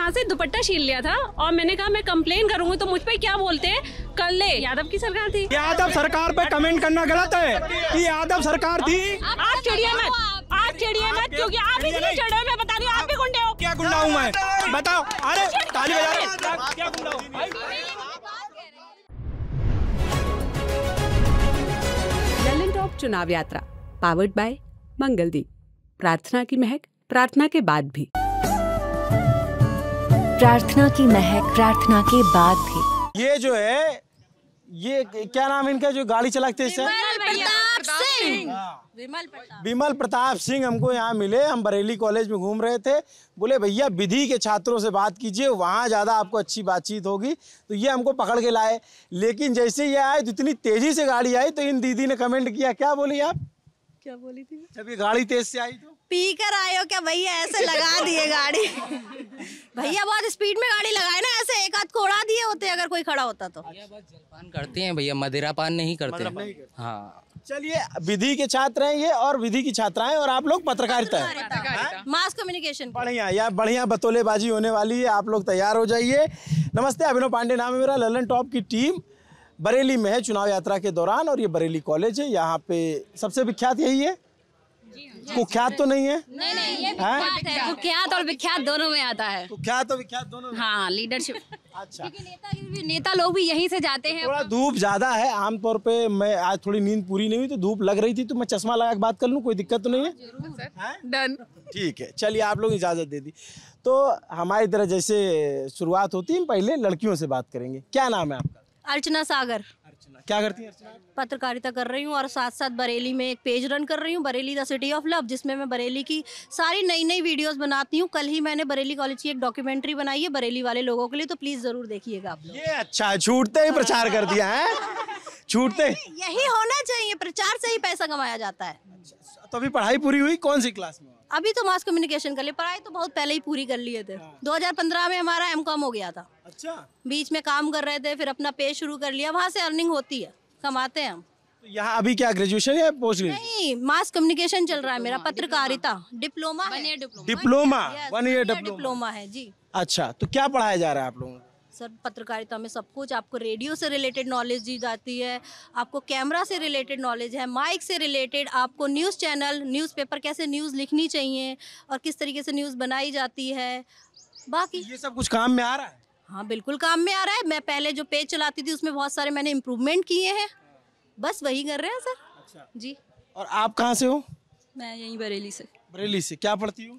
यहाँ से दुपट्टा छीन लिया था और मैंने कहा मैं कंप्लेन करूंगी, तो मुझ पे क्या बोलते हैं, कर ले, यादव की सरकार थी। यादव सरकार पे कमेंट करना गलत है कि यादव सरकार थी। आप चिड़िया मत, क्योंकि आप इतने चढ़े, मैं बता रही हूँ, आप भी गुंडे हो। क्या गुंडा हूँ मैं, बताओ। अरे ताली बजा रहे, क्या गुंडा हूँ? ललन टॉप चुनाव यात्रा पावर्ड बाय मंगलदीप। प्रार्थना की महक प्रार्थना के बाद भी। प्रार्थना की महक प्रार्थना के बाद भी। ये जो है, ये क्या नाम इनका जो गाड़ी चलाते हैं? विमल प्रताप सिंह हमको यहाँ मिले। हम बरेली कॉलेज में घूम रहे थे, बोले भैया विधि के छात्रों से बात कीजिए, वहाँ ज़्यादा आपको अच्छी बातचीत होगी। तो ये हमको पकड़ के लाए, लेकिन जैसे ये आए तो इतनी तेजी से गाड़ी आई, तो इन दीदी ने कमेंट किया। क्या बोली आप? क्या बोली थी? जब ये गाड़ी तेज से आई तो पी कर आए हो क्या भैया? ऐसे लगा दिए गाड़ी। भैया बहुत स्पीड में गाड़ी लगाए ना, ऐसे एक हाथ को उड़ा दिए होते अगर कोई खड़ा होता तो। जलपान करते हैं भैया, मदिरा पान नहीं करते हैं। हाँ चलिए, विधि के छात्र हैं ये और विधि की छात्राएं, और आप लोग पत्रकारिता है, मास कम्युनिकेशन। बढ़िया यार, बढ़िया बतौलेबाजी होने वाली है। आप लोग तैयार हो जाइए। नमस्ते, अभिनव पांडे नाम है मेरा। ललन टॉप की टीम बरेली में है चुनाव यात्रा के दौरान, और ये बरेली कॉलेज है। यहाँ पे सबसे विख्यात यही है, कुख्यात तो नहीं है? नहीं, ये विख्यात है। कुख्यात और विख्यात दोनों में आता है। कुख्यात और विख्यात दोनों में। हाँ, लीडरशिप। अच्छा, नेता लोग भी यहीं से जाते हैं। थोड़ा धूप ज्यादा है। आमतौर पे मैं आज थोड़ी नींद पूरी नहीं हुई तो धूप लग रही थी, तो मैं चश्मा लगा के बात कर लूँ, कोई दिक्कत तो नहीं है? डन। ठीक है, चलिए, आप लोग इजाजत दे दी तो हमारी तरह जैसे शुरुआत होती है, पहले लड़कियों से बात करेंगे। क्या नाम है आपका? अर्चना सागर। अर्चना, क्या करती है अर्चना? पत्रकारिता कर रही हूँ और साथ साथ बरेली में एक पेज रन कर रही हूँ, Bareilly the city of love, जिसमें मैं बरेली की सारी नई वीडियोस बनाती हूँ। कल ही मैंने बरेली कॉलेज की एक डॉक्यूमेंट्री बनाई है बरेली वाले लोगों के लिए, तो प्लीज जरूर देखिएगा आप लोग। ये अच्छा है, छूटते ही प्रचार कर दिया है। छूटते यही होना चाहिए, प्रचार से ही पैसा कमाया जाता है। तो अभी पढ़ाई पूरी हुई, कौन सी क्लास में? अभी तो मास कम्युनिकेशन कर लिए, पढ़ाई तो बहुत पहले ही पूरी कर लिए थे। 2015 में हमारा एमकॉम हो गया था। अच्छा, बीच में काम कर रहे थे, फिर अपना पेज शुरू कर लिया, वहाँ से अर्निंग होती है, कमाते हैं हम। तो यहाँ अभी क्या ग्रेजुएशन या पोस्ट ग्रेजुएशन? नहीं, मास कम्युनिकेशन चल रहा है मेरा, पत्रकारिता डिप्लोमा है। डिप्लोमा, 1 ईयर डिप्लोमा है जी। अच्छा, तो क्या पढ़ाया जा रहा है आप लोगों को? सर, पत्रकारिता में सब कुछ, आपको रेडियो से रिलेटेड नॉलेज दी जाती है, आपको कैमरा से रिलेटेड नॉलेज है, माइक से रिलेटेड, आपको न्यूज़ चैनल, न्यूज़पेपर, कैसे न्यूज़ लिखनी चाहिए और किस तरीके से न्यूज़ बनाई जाती है, बाकी ये सब कुछ काम में आ रहा है? हाँ, बिल्कुल काम में आ रहा है। मैं पहले जो पेज चलाती थी उसमें बहुत सारे मैंने इम्प्रूवमेंट किए हैं, बस वही कर रहे हैं सर। अच्छा जी। और आप कहाँ से हो? मैं यहीं बरेली से। बरेली से। क्या पढ़ती हो?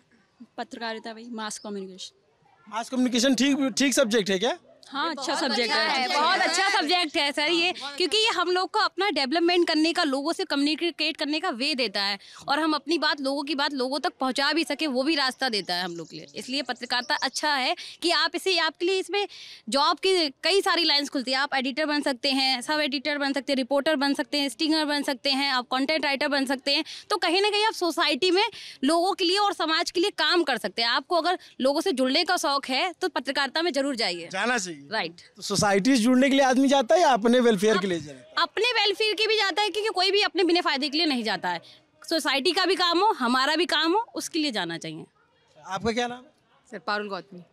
पत्रकारिता भाई, मास कम्युनिकेशन। मास कम्युनिकेशन ठीक सब्जेक्ट है क्या? हाँ, अच्छा सब्जेक्ट है, बहुत अच्छा सब्जेक्ट है सर ये, क्योंकि ये हम लोग को अपना डेवलपमेंट करने का, लोगों से कम्युनिकेट करने का वे देता है, और हम अपनी बात, लोगों की बात लोगों तक पहुंचा भी सके, वो भी रास्ता देता है हम लोग के लिए। इसलिए पत्रकारिता अच्छा है कि आप इसे, आपके लिए इसमें जॉब की कई सारी लाइन्स खुलती है। आप एडिटर बन सकते हैं, सब एडिटर बन सकते हैं, रिपोर्टर बन सकते हैं, स्टिंगर बन सकते हैं, आप कॉन्टेंट राइटर बन सकते हैं। तो कहीं ना कहीं आप सोसाइटी में लोगों के लिए और समाज के लिए काम कर सकते हैं। आपको अगर लोगों से जुड़ने का शौक है तो पत्रकारिता में जरूर जाइए, जाना चाहिए। राइट। सोसाइटी से जुड़ने के लिए आदमी जाता है या अपने वेलफेयर के लिए जाता है? अपने वेलफेयर के भी जाता है, क्योंकि कोई भी अपने बिना फायदे के लिए नहीं जाता है। सोसाइटी का भी काम हो, हमारा भी काम हो, उसके लिए जाना चाहिए। आपका क्या नाम है? सर, पारुल गौतमी।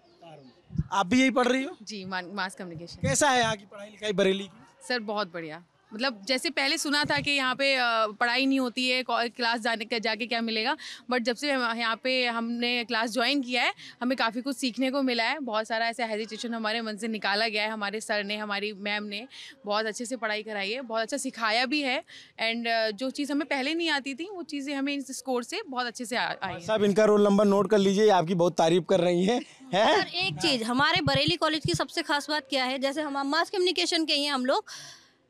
आप भी यही पढ़ रही हो? जी, मास कम्युनिकेशन। कैसा है यहाँ की पढ़ाई लिखाई बरेली की? सर, बहुत बढ़िया। मतलब जैसे पहले सुना था कि यहाँ पे पढ़ाई नहीं होती है, क्लास जाके क्या मिलेगा, बट जब से यहाँ पे हमने क्लास ज्वाइन किया है, हमें काफ़ी कुछ सीखने को मिला है। बहुत सारा ऐसा हेजिटेशन हमारे मन से निकाला गया है। हमारे सर ने, हमारी मैम ने बहुत अच्छे से पढ़ाई कराई है, बहुत अच्छा सिखाया भी है, एंड जो चीज़ हमें पहले नहीं आती थी वो चीज़ें हमें इस कोर्स से बहुत अच्छे से आई हैं। सब इनका रोल नंबर नोट कर लीजिए, आपकी बहुत तारीफ कर रही हैं। सर, एक चीज़, हमारे बरेली कॉलेज की सबसे खास बात क्या है, जैसे हम मास कम्युनिकेशन के ही हैं हम लोग,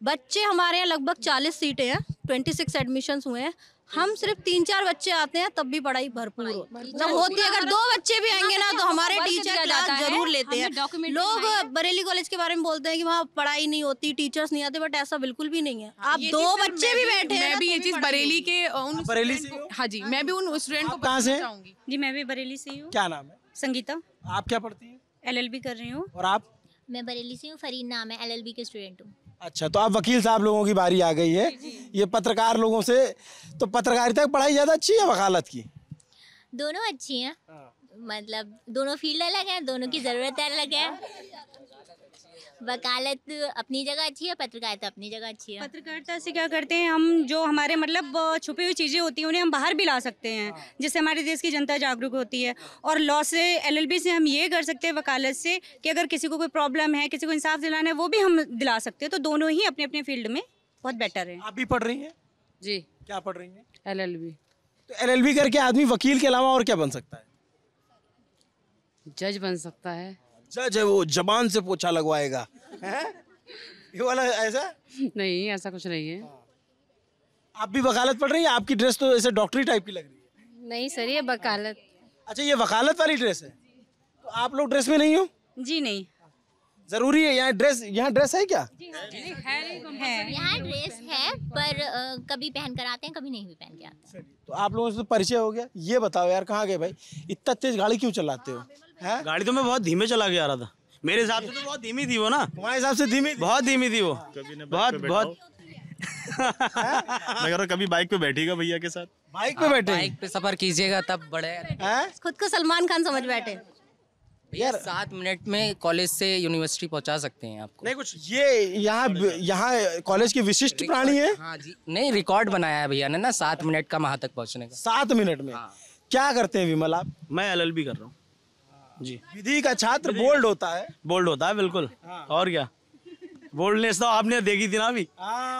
बच्चे हमारे यहाँ लगभग 40 सीटें हैं, 26 एडमिशन्स हुए हैं। हम सिर्फ 3-4 बच्चे आते हैं तब भी पढ़ाई भरपूर होती है। अगर 2 बच्चे भी आएंगे ना तो हमारे टीचर क्लास जरूर लेते हैं। लोग बरेली कॉलेज के बारे में बोलते हैं कि वहाँ पढ़ाई नहीं होती, टीचर्स नहीं आते, बट ऐसा बिल्कुल भी नहीं है। आप 2 बच्चे भी बैठे हैं। मैं भी ये चीज़ बरेली के बरेली से? हाँ जी, मैं भी उन स्टूडेंट को कहाँ से? चाहूँगी। जी, मैं भी बरेली से ही हूँ। क्या नाम है? संगीता। आप क्या पढ़ती हैं? LLB कर रही हूँ। और आप? मैं बरेली से हूँ, फरीन नाम है, LLB के स्टूडेंट हूँ। अच्छा, तो आप वकील साहब लोगों की बारी आ गई है। ये पत्रकार लोगों से, तो पत्रकारिता की पढ़ाई ज़्यादा अच्छी है वकालत की? दोनों अच्छी हैं। मतलब दोनों फील्ड अलग है, दोनों की ज़रूरत अलग है। वकालत अपनी जगह अच्छी है, पत्रकारिता अपनी जगह अच्छी है। पत्रकारिता से क्या करते हैं हम, जो हमारे मतलब छुपी हुई चीज़ें होती हैं उन्हें हम बाहर भी ला सकते हैं, जिससे हमारे देश की जनता जागरूक होती है। और लॉ से, LLB से हम ये कर सकते हैं, वकालत से, कि अगर किसी को कोई प्रॉब्लम है, किसी को इंसाफ दिलाना है, वो भी हम दिला सकते हैं। तो दोनों ही अपने अपने फील्ड में बहुत बेटर है। आप भी पढ़ रही हैं? जी, क्या पढ़ रही हैं? LLB। तो LLB करके आदमी वकील के अलावा और क्या बन सकता है? जज बन सकता है। जज है वो, जबान से पोछा लगवाएगा, हैं? ये वाला ऐसा? नहीं, ऐसा कुछ नहीं है। आप भी वकालत पढ़ रही हैं? आपकी ड्रेस तो ऐसे डॉक्टरी टाइप की लग रही है। नहीं सर, ये वकालत। अच्छा, ये वकालत वाली ड्रेस है, तो आप लोग ड्रेस में नहीं हो? जी नहीं, जरूरी है यहाँ ड्रेस? यहाँ ड्रेस है क्या? है। यहाँ ड्रेस है, पर कभी पहन कर आते हैं, कभी नहीं भी पहन के आते हैं। तो आप लोगों से तो परिचय हो गया। ये बताओ यार, कहाँ गए भाई? इतना तेज गाड़ी क्यों चलाते हो? हैं? गाड़ी तो मैं बहुत धीमे चला के आ रहा था, मेरे हिसाब से तो बहुत धीमी थी वो ना। तुम्हारे हिसाब से धीमी? बहुत धीमी थी वो, बहुत बहुत। मैं कह रहा कभी बाइक पे बैठेगा भैया के साथ? बाइक पे बैठे? बाइक पे सफर कीजिएगा तब बड़े। खुद को सलमान खान समझ बैठे। यार 7 मिनट में कॉलेज से यूनिवर्सिटी पहुंचा सकते हैं आपको। नहीं कुछ ये यहाँ कॉलेज की विशिष्ट प्राणी है। हाँ जी, नहीं रिकॉर्ड बनाया है भैया ने ना 7 मिनट का वहाँ तक पहुँचने का। 7 मिनट में? क्या करते हैं विमल आप? मैं LLB कर रहा हूँ जी। विधि का छात्र बोल्ड होता है? बोल्ड होता है बिल्कुल, और क्या। बोल्डनेस तो आपने देखी थी ना अभी,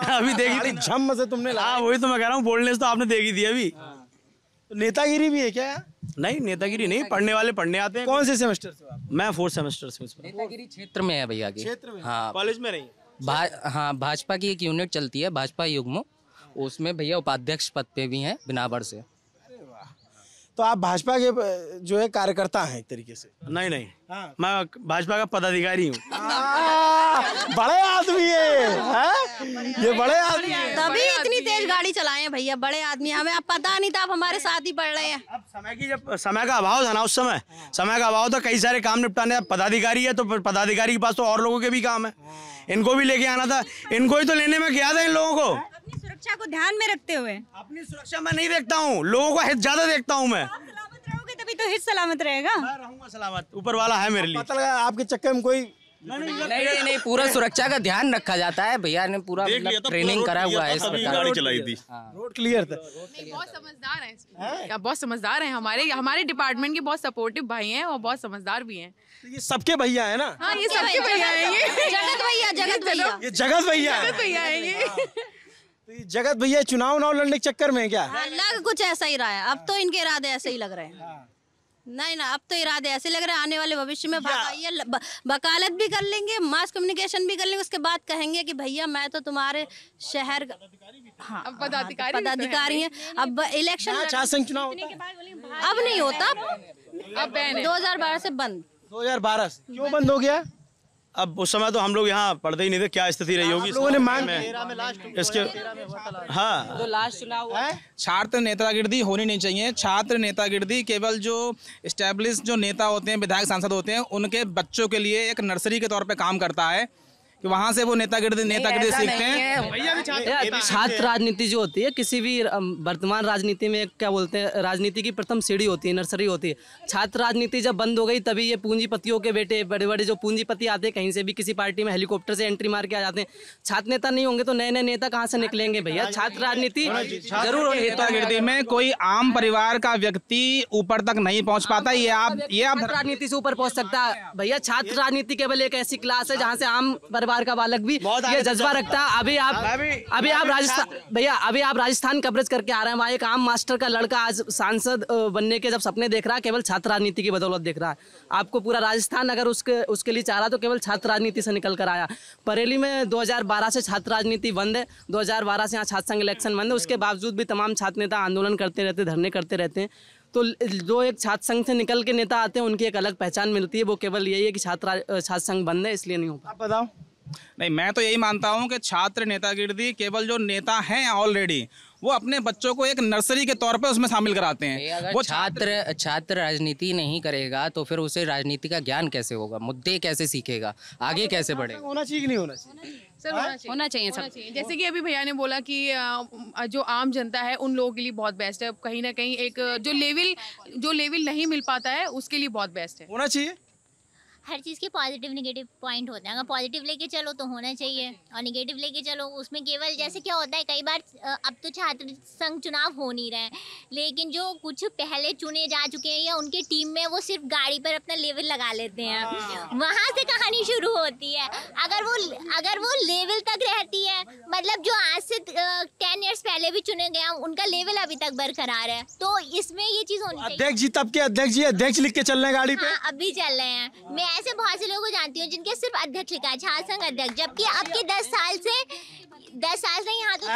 अभी देखी थी झम से तुमने। हाँ वही तो मैं कह रहा हूँ, बोल्डनेस तो आपने देखी थी अभी। तो नेतागिरी भी है क्या? नहीं, नेतागिरी नहीं, पढ़ने वाले पढ़ने आते हैं। कौन से सेमेस्टर से आप? मैं 4th सेमेस्टर से। नेतागिरी क्षेत्र में है भैया की। क्षेत्र में? हाँ, कॉलेज में नहीं। हाँ, भाजपा की एक यूनिट चलती है, भाजपा युग्मो, उसमें भैया उपाध्यक्ष पद पे भी हैं बिनावर से। तो आप भाजपा के जो है कार्यकर्ता हैं एक तरीके से? नहीं नहीं, मैं भाजपा का पदाधिकारी हूँ। बड़े आदमी है, ये बड़े आदमी है। तभी इतनी तेज गाड़ी चलाए हैं भैया, बड़े आदमी। हमें अब पता नहीं था, आप हमारे साथ ही पढ़ रहे हैं। अब जब समय का अभाव था ना, उस समय का अभाव था, कई सारे काम निपटाने। पदाधिकारी है तो पदाधिकारी के पास तो और लोगों के भी काम है, इनको भी लेके आना था, इनको ही तो लेने में गया था इन लोगों को। अपनी सुरक्षा को ध्यान में रखते हुए। अपनी सुरक्षा मैं नहीं देखता हूँ, लोगों का हित ज्यादा देखता हूँ मैं। सलामत रहोगे तभी तो हित सलामत रहेगा। मैं रहूंगा सलामत, ऊपर वाला है मेरे लिए। पता लगा आपके चक्कर में कोई नहीं, पूरा सुरक्षा का ध्यान रखा जाता है भैया ने, पूरा ट्रेनिंग करा हुआ है इस प्रकार। गाड़ी चलाई थी, रोड क्लियर था। बहुत समझदार हैं, बहुत समझदार हैं। हमारे डिपार्टमेंट के बहुत सपोर्टिव भाई हैं और बहुत समझदार भी हैं। तो ये सबके भैया है ना? हाँ, ये सबके भैया हैं। ये जगत भैया, जगत भैया, ये जगत भैया है। भैया हैं ये। तो ये जगत भैया चुनाव लड़ने के चक्कर में क्या? लग कुछ ऐसा ही रहा है। अब तो इनके इरादे ऐसे ही लग रहे हैं। नहीं ना, अब तो इरादे ऐसे लग रहे हैं, आने वाले भविष्य में वकालत भी कर लेंगे, मास कम्युनिकेशन भी कर लेंगे, उसके बाद कहेंगे कि भैया मैं तो तुम्हारे शहर का। हाँ, पदाधिकारी हैं। अब इलेक्शन शासन चुनाव होता है? अब नहीं होता, अब 2012 से बंद। 2012 क्यों बंद हो गया? अब उस समय तो हम लोग यहाँ पढ़ते ही नहीं थे, क्या स्थिति रही होगी लोगों ने मांग इसके। हाँ, जो लास्ट चुनाव है छात्र नेतागिरी होनी नहीं चाहिए। छात्र नेतागिरी केवल जो एस्टेब्लिश जो नेता होते हैं, विधायक सांसद होते हैं, उनके बच्चों के लिए एक नर्सरी के तौर पे काम करता है कि वहाँ से वो नेतागिरी सीखते हैं। छात्र राजनीति जो होती है, किसी भी वर्तमान राजनीति में क्या बोलते हैं, राजनीति की प्रथम सीढ़ी होती है, नर्सरी होती है। छात्र राजनीति जब बंद हो गई तभी ये पूंजीपतियों के बेटे, बड़े बड़े जो पूंजीपति आते हैं, कहीं से भी किसी पार्टी में हेलीकॉप्टर से एंट्री मार के आ जाते हैं। छात्र नेता नहीं होंगे तो नए नए नेता कहाँ से निकलेंगे भैया? छात्र राजनीति जरूर होनी। नेतागिरी में कोई आम परिवार का व्यक्ति ऊपर तक नहीं पहुँच पाता। ये आप राजनीति से ऊपर पहुँच सकता है भैया। छात्र राजनीति केवल एक ऐसी क्लास है जहाँ से आम का बालक भी ये जज्बा रखता है। अभी आप राजस्थान भैया, अभी आप राजस्थान कवरेज करके आ रहे हैं, वहाँ एक आम मास्टर का लड़का आज सांसद बनने के जब सपने देख रहा है, केवल छात्र राजनीति की बदौलत देख रहा है। आपको पूरा राजस्थान अगर उसके लिए चाह रहा तो केवल छात्र राजनीति से निकल कर आया। बरेली में 2012 से छात्र राजनीति बंद है, 2012 से यहाँ छात्र संघ इलेक्शन बंद है। उसके बावजूद भी तमाम छात्र नेता आंदोलन करते रहते, धरने करते रहते हैं। तो जो एक छात्र संघ से निकल के नेता आते हैं, उनकी एक अलग पहचान मिलती है। वो केवल यही है कि छात्र संघ बंद है, इसलिए नहीं हो पाता। आप बताओ। नहीं, मैं तो यही मानता हूं कि छात्र नेतागिरी केवल जो नेता हैं ऑलरेडी वो अपने बच्चों को एक नर्सरी के तौर पे उसमें शामिल कराते हैं। अगर वो छात्र राजनीति नहीं करेगा तो फिर उसे राजनीति का ज्ञान कैसे होगा, मुद्दे कैसे सीखेगा, आगे कैसे बढ़ेगा? होना चाहिए कि नहीं होना चाहिए? सर होना चाहिए सब। जैसे कि अभी भैया ने बोला कि जो आम जनता है उन लोगों के लिए बहुत बेस्ट है। कहीं ना कहीं एक जो लेवल नहीं मिल पाता है उसके लिए बहुत बेस्ट है। होना चाहिए। हर चीज़ के पॉजिटिव नेगेटिव पॉइंट होते हैं। अगर पॉजिटिव लेके चलो तो होना चाहिए, और नेगेटिव लेके चलो उसमें केवल जैसे क्या होता है कई बार अब तो छात्र संघ चुनाव हो नहीं रहे हैं, लेकिन जो कुछ पहले चुने जा चुके हैं या उनके टीम में वो सिर्फ गाड़ी पर अपना लेवल लगा लेते हैं, वहाँ से कहानी शुरू होती है। अगर वो लेवल तक रहती है, मतलब जो आज से 10 ईयर्स पहले भी चुने गए उनका लेवल अभी तक बरकरार है, तो इसमें ये चीज़ होनी चाहिए। अध्यक्ष जी तब के अध्यक्ष जी अध्यक्ष लिख के चल रहे हैं गाड़ी पे। अब भी चल रहे हैं। मैं ऐसे बहुत से लोगों को जानती हूँ जिनके सिर्फ अध्यक्ष लिखा है, छात्र संघ अध्यक्ष, जबकि अब के 10 साल से यहाँ तो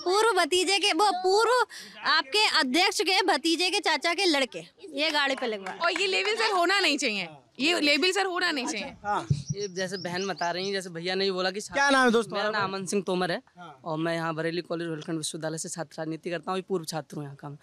पूर्व भतीजे के वो पूर्व आपके अध्यक्ष के भतीजे के चाचा के लड़के ये गाड़ी पे लगवा। और ये लेवल सर होना नहीं चाहिए, ये लेवल सर होना नहीं चाहिए। ये जैसे बहन बता रही है, जैसे भैया ने बोला कि क्या नाम है दोस्त? मेरा नाम अमन सिंह तोमर है और मैं यहाँ बरेली कॉलेज रोहिलखंड विश्वविद्यालय से छात्र राजनीति करता हूँ। पूर्व छात्र हूँ यहाँ का।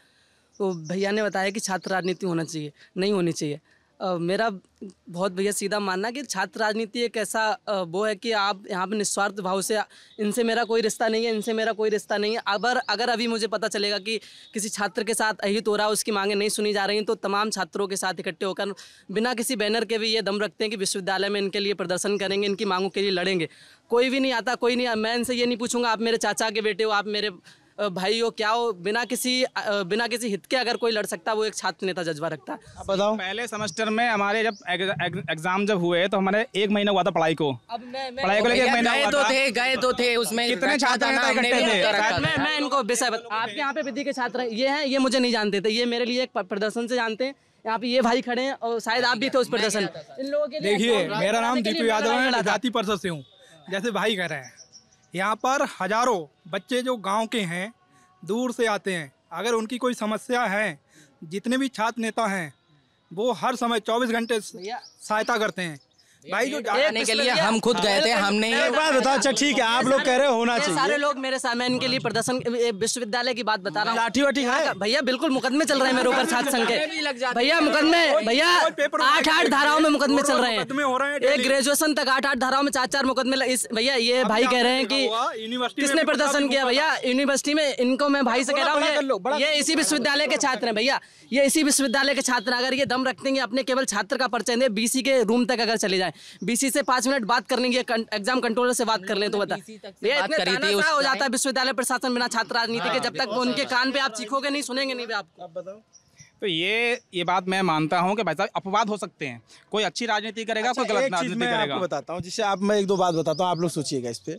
तो भैया ने बताया कि छात्र राजनीति होना चाहिए, नहीं होनी चाहिए। मेरा बहुत भैया सीधा मानना कि छात्र राजनीति एक ऐसा वो है कि आप यहाँ पे निस्वार्थ भाव से, इनसे मेरा कोई रिश्ता नहीं है, इनसे मेरा कोई रिश्ता नहीं है। अगर अभी मुझे पता चलेगा कि किसी छात्र के साथ अहित हो रहा है, उसकी मांगें नहीं सुनी जा रही हैं, तो तमाम छात्रों के साथ इकट्ठे होकर बिना किसी बैनर के भी ये दम रखते हैं कि विश्वविद्यालय में इनके लिए प्रदर्शन करेंगे, इनकी मांगों के लिए लड़ेंगे। कोई भी नहीं आता, कोई नहीं। मैं इनसे ये नहीं पूछूंगा आप मेरे चाचा के बेटे हो, आप मेरे भाई हो, क्या हो। बिना किसी हित के अगर कोई लड़ सकता है वो एक छात्र नेता जज्बा रखता है। आप बताओ। पहले सेमेस्टर में हमारे जब एग्जाम जब हुए तो हमारे 1 महीना हुआ था पढ़ाई को। पढ़ाई को लेकर 1 महीना गए तो थे उसमें कितने छात्र इकट्ठे थे? मैं इनको विषय आपके यहाँ पे विधि के छात्र ये हैं, ये मुझे नहीं जानते थे, ये मेरे लिए एक प्रदर्शन से जानते हैं। यहाँ पे ये भाई खड़े हैं और शायद आप भी थे उस प्रदर्शन। इन लोगों के देखिए, मेरा नाम दीपू यादव है, जाति परिषद से हूँ। जैसे भाई कह रहे हैं, यहाँ पर हजारों बच्चे जो गांव के हैं दूर से आते हैं। अगर उनकी कोई समस्या है, जितने भी छात्र नेता हैं वो हर समय 24 घंटे सहायता करते हैं। भाई जो जाने के लिए हम खुद गए थे, हमने एक बात बताओ। अच्छा ठीक है, आप लोग कह रहे हो होना चाहिए। सारे लोग मेरे सामने इनके लिए प्रदर्शन, विश्वविद्यालय की बात बता रहा हूँ। लाठी वाठी है भैया, बिल्कुल मुकदमे चल रहे हैं मेरे ऊपर छात्र संघ के। भैया मुकदमे, भैया 8 धाराओं में मुकदमे चल रहे हैं। एक ग्रेजुएशन तक 8 धाराओं में 4 मुकदमे। भैया ये भाई कह रहे हैं कि किसने प्रदर्शन किया। भैया यूनिवर्सिटी में इनको मैं भाई से कह रहा हूँ, ये इसी विश्वविद्यालय के छात्र हैं। भैया ये इसी विश्वविद्यालय के छात्र, अगर ये दम रखते हैं अपने केवल छात्र का परिचय दें, बीसी के रूम तक अगर चले जाएं, बीसी से 5 मिनट बात कर लेंगे, एग्जाम कंट्रोलर से बात कर लें, तो बता ये इतने तानाशाह हो जाता है विश्वविद्यालय प्रशासन बिना छात्र राजनीति के। जब तक उनके कान पे आप चीखोगे नहीं, सुनेंगे नहीं भी आपको। आप बताओ। तो ये बात मैं मानता हूँ कि भाई साहब अपवाद हो सकते हैं, कोई अच्छी राजनीति करेगा, कोई गलत राजनीति करेगा। आपको बताता हूँ, जिससे मैं 1-2 बात बताता हूँ, आप लोग सोचिएगा इस पे।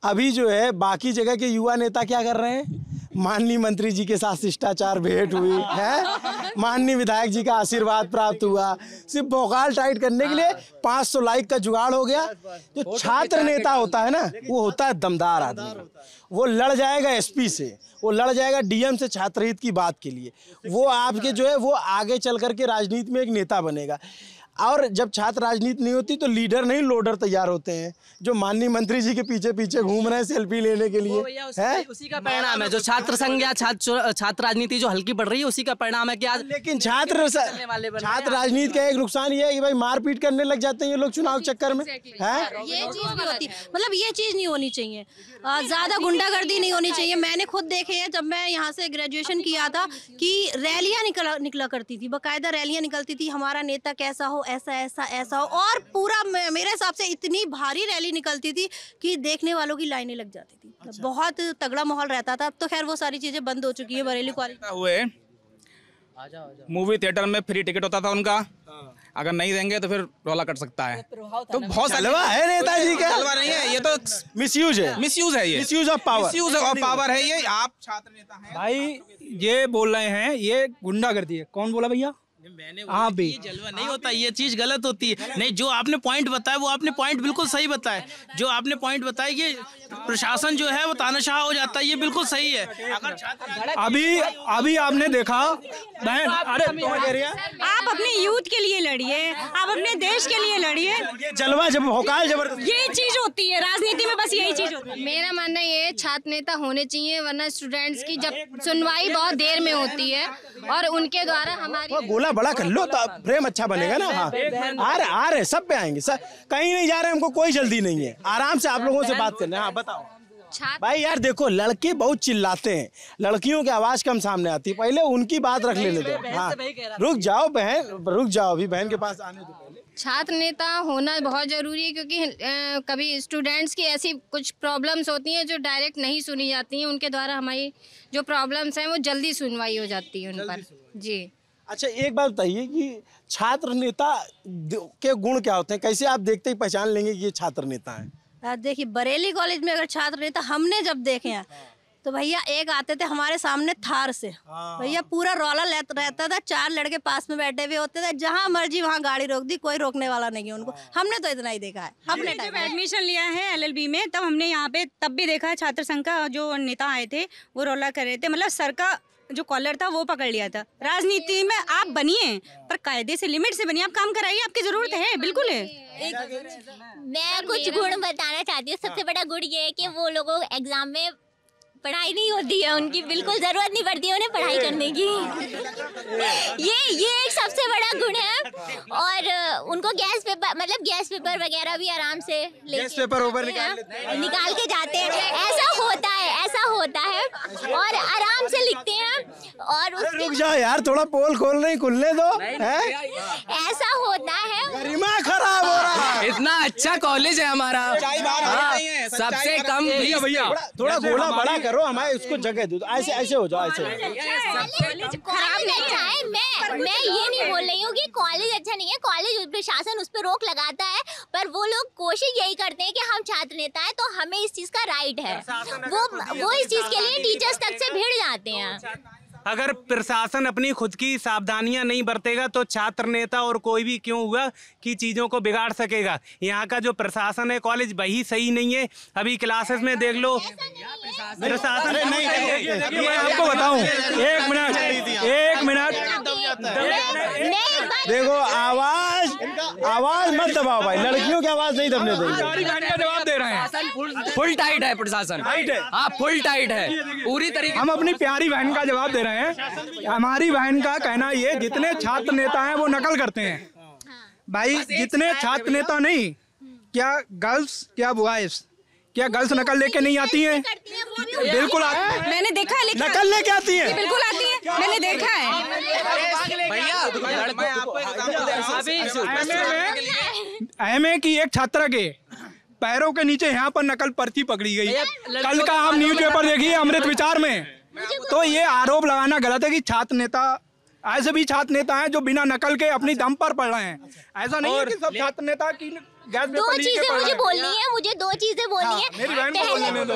अभी जो है बाकी जगह के युवा नेता क्या कर रहे हैं, माननीय मंत्री जी के साथ शिष्टाचार भेंट हुई है, माननीय विधायक जी का आशीर्वाद प्राप्त हुआ, सिर्फ भोकाल टाइट करने के लिए 500 लाइक का जुगाड़ हो गया। जो छात्र नेता होता है ना, वो होता है दमदार आदमी। वो लड़ जाएगा एसपी से, वो लड़ जाएगा डीएम से छात्र हित की बात के लिए। वो आपके जो है वो आगे चल करके राजनीति में एक नेता बनेगा। और जब छात्र राजनीति नहीं होती तो लीडर नहीं लोडर तैयार होते हैं, जो माननीय मंत्री जी के पीछे पीछे घूम रहे हैं सेल्फी लेने के लिए। उसी का परिणाम है जो छात्र संघ या छात्र राजनीति जो हल्की पड़ रही है, उसी का परिणाम है कि आज। लेकिन छात्र राजनीति का एक नुकसान ये है कि भाई मारपीट करने लग जाते हैं ये लोग चुनाव चक्कर में। ये चीज भी होती है, मतलब ये चीज नहीं होनी चाहिए, ज्यादा गुंडागर्दी नहीं होनी चाहिए। मैंने खुद देखे हैं, जब मैं यहाँ से ग्रेजुएशन किया था कि रैलियां निकला करती थी, बाकायदा रैलियां निकलती थी, हमारा नेता कैसा हो, ऐसा ऐसा ऐसा हो, और पूरा मेरे हिसाब से इतनी भारी रैली निकलती थी कि देखने वालों की लाइनें लग जाती थी। अच्छा। बहुत तगड़ा माहौल रहता था। अब तो खैर वो सारी चीजें बंद हो चुकी है। बरेली कॉलेज हुए मूवी थिएटर में फ्री टिकट होता था उनका, अगर नहीं देंगे तो फिर रौला कट सकता है। तो बहुत जलवा है नेताजी का, जलवा नहीं है, ये तो मिसयूज है, मिसयूज है, ये misuse of power, misuse of power है ये। आप छात्र नेता हैं भाई, ये बोल रहे हैं ये गुंडागर्दी है। कौन बोला भैया? आप भी जलवा नहीं होता, ये चीज गलत होती है। नहीं, जो आपने पॉइंट बताया वो आपने पॉइंट बिल्कुल सही बताया। जो आपने पॉइंट बताया कि प्रशासन जो है वो तानाशाह हो जाता है, ये बिल्कुल सही है। अगर अभी आपने देखा बहन, अरे आप अपने यूथ के लिए लड़िए, आप अपने देश के लिए लड़िए। जलवा जब भौकाल जबरदस्ती, यही चीज होती है राजनीति में, बस यही चीज होती है। मेरा मानना ये है छात्र नेता होने चाहिए, वरना स्टूडेंट्स की जब सुनवाई बहुत देर में होती है और उनके द्वारा हमारी गोला बड़ा कर लो तो फ्रेम अच्छा बनेगा ना। हाँ आ रहे सब पे आएंगे सर, कहीं नहीं जा रहे, हमको कोई जल्दी नहीं है, आराम से आप लोगों से बात करना है। हाँ बताओ भाई। यार देखो लड़के बहुत चिल्लाते हैं, लड़कियों की आवाज कम सामने आती है, पहले उनकी बात रख लेने दो। हाँ रुक जाओ बहन, रुक जाओ, अभी बहन के पास आने दो। छात्र नेता होना बहुत ज़रूरी है, क्योंकि कभी स्टूडेंट्स की ऐसी कुछ प्रॉब्लम्स होती हैं जो डायरेक्ट नहीं सुनी जाती हैं, उनके द्वारा हमारी जो प्रॉब्लम्स हैं वो जल्दी सुनवाई हो जाती है उन पर। जी अच्छा एक बात बताइए कि छात्र नेता के गुण क्या होते हैं, कैसे आप देखते ही पहचान लेंगे कि ये छात्र नेता है? देखिए बरेली कॉलेज में अगर छात्र नेता हमने जब देखे हैं तो भैया एक आते थे हमारे सामने थार से, भैया पूरा रौला रहता था, 4 लड़के पास में बैठे हुए होते थे, जहाँ मर्जी वहाँ गाड़ी रोक दी, कोई रोकने वाला नहीं है उनको। हमने तो इतना ही देखा है। हमने जब एडमिशन लिया है LLB में तब हमने यहाँ पे तब भी देखा है, छात्र संघ का जो नेता आए थे वो रौला कर रहे थे, मतलब सर का जो कॉलर था वो पकड़ लिया था। राजनीति में आप बनिए पर कायदे से, लिमिट से बनिए, आप काम कराइए, आपकी जरूरत है, बिल्कुल है। मैं कुछ गुण बताना चाहती हूँ। सबसे बड़ा गुण ये है कि वो लोगों एग्जाम में पढ़ाई नहीं होती है, उनकी बिल्कुल जरूरत नहीं पड़ती है उन्हें पढ़ाई करने की। ये एक सबसे बड़ा गुण है। और उनको गैस पेपर वगैरह भी आराम से गैस पेपर ऊपर निकाल के जाते हैं। ऐसा होता है और आराम से लिखते हैं। और रुक जाओ यार, थोड़ा पोल खोल नहीं खुलने दो। ऐसा होता है, गरिमा खराब हो रहा है। इतना अच्छा कॉलेज है हमारा, सबसे कम भैया थोड़ा गोला बड़ा करो, हमारे उसको जगह दो। ऐसे ऐसे हो जाओ, ऐसे खराब नहीं है। मैं ये नहीं बोल रही हूँ कि कॉलेज अच्छा नहीं है, कॉलेज प्रशासन उस पर रोक लगाता है, पर वो लोग कोशिश यही करते हैं कि हम छात्र नेता हैं तो हमें इस चीज का राइट है। वो इस चीज के लिए टीचर्स तक से भिड़ जाते हैं। अगर प्रशासन अपनी खुद की सावधानियां नहीं बरतेगा तो छात्र नेता और कोई भी क्यों हुआ कि चीज़ों को बिगाड़ सकेगा। यहाँ का जो प्रशासन है, कॉलेज वही सही नहीं है। अभी क्लासेस में देख लो प्रशासन नहीं। मैं आपको बताऊं, एक मिनट देखो, आवाज मत दबाओ भाई, लड़कियों की आवाज नहीं दबने देंगे। जवाब दे रहे हैं, फुल टाइट है प्रशासन, हाँ फुल टाइट है पूरी तरीके। हम अपनी प्यारी बहन का जवाब दे रहे हैं। हमारी बहन का कहना ये, जितने छात्र नेता हैं वो नकल करते हैं भाई। जितने छात्र नेता नहीं, क्या गर्ल्स, क्या बॉयज, क्या गर्ल्स नकल लेके नहीं आती हैं? बिल्कुल आती हैं। मैंने देखा है, लेकिन नकल लेके आती हैं, बिल्कुल आती है, मैंने देखा है। एमए की एक छात्रा के पैरों के नीचे यहाँ पर नकल पर्ची पकड़ी गई। कल का हम न्यूज़पेपर देखिए अमृत विचार में, तो ये आरोप लगाना गलत है कि छात्र नेता, ऐसे भी छात्र नेता हैं जो बिना नकल के अपनी दम पर पढ़ रहे हैं। ऐसा नहीं है कि सब छात्र नेता की दो चीजें मुझे बोलनी है, मुझे 2 चीजें बोलनी है। मेरी बहन को बोलने दो।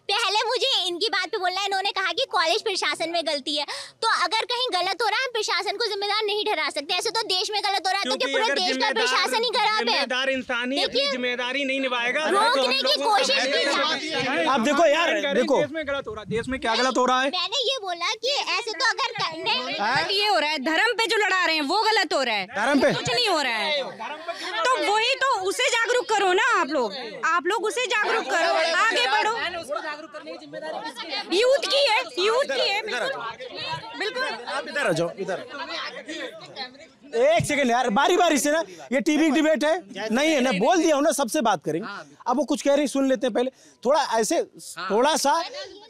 पहले मुझे इनकी बात पे बोलना है। इन्होंने कहा कि कॉलेज प्रशासन में गलती है, तो अगर कहीं गलत हो रहा है हम प्रशासन को जिम्मेदार नहीं ठहरा सकते। ऐसे तो देश में गलत हो रहा है तो क्या पूरे देश का प्रशासन ही खराब है? जिम्मेदार इंसान ही अपनी जिम्मेदारी नहीं निभाएगा, रोकने की कोशिश की जाए। आप देखो यार, देखो देश में गलत हो रहा है, देश में क्या गलत हो रहा है? मैंने ये बोला कि ऐसे तो अगर ये हो रहा है, धर्म पे जो लड़ा रहे हैं वो गलत हो रहा है, धर्म पे कुछ नहीं हो रहा है। तो वही तो, उसे जागरूक करो ना आप लोग उसे जागरूक करो, आगे बढ़ो। यूथ की है बिल्कुल। आप इधर आ जाओ, इधर एक सेकंड यार, बारी बारी से ना, ये टीवी डिबेट है नहीं है ना, बोल दिया हूं ना, सबसे बात करेंगे। अब वो कुछ कह रही, सुन लेते हैं पहले, थोड़ा ऐसे थोड़ा सा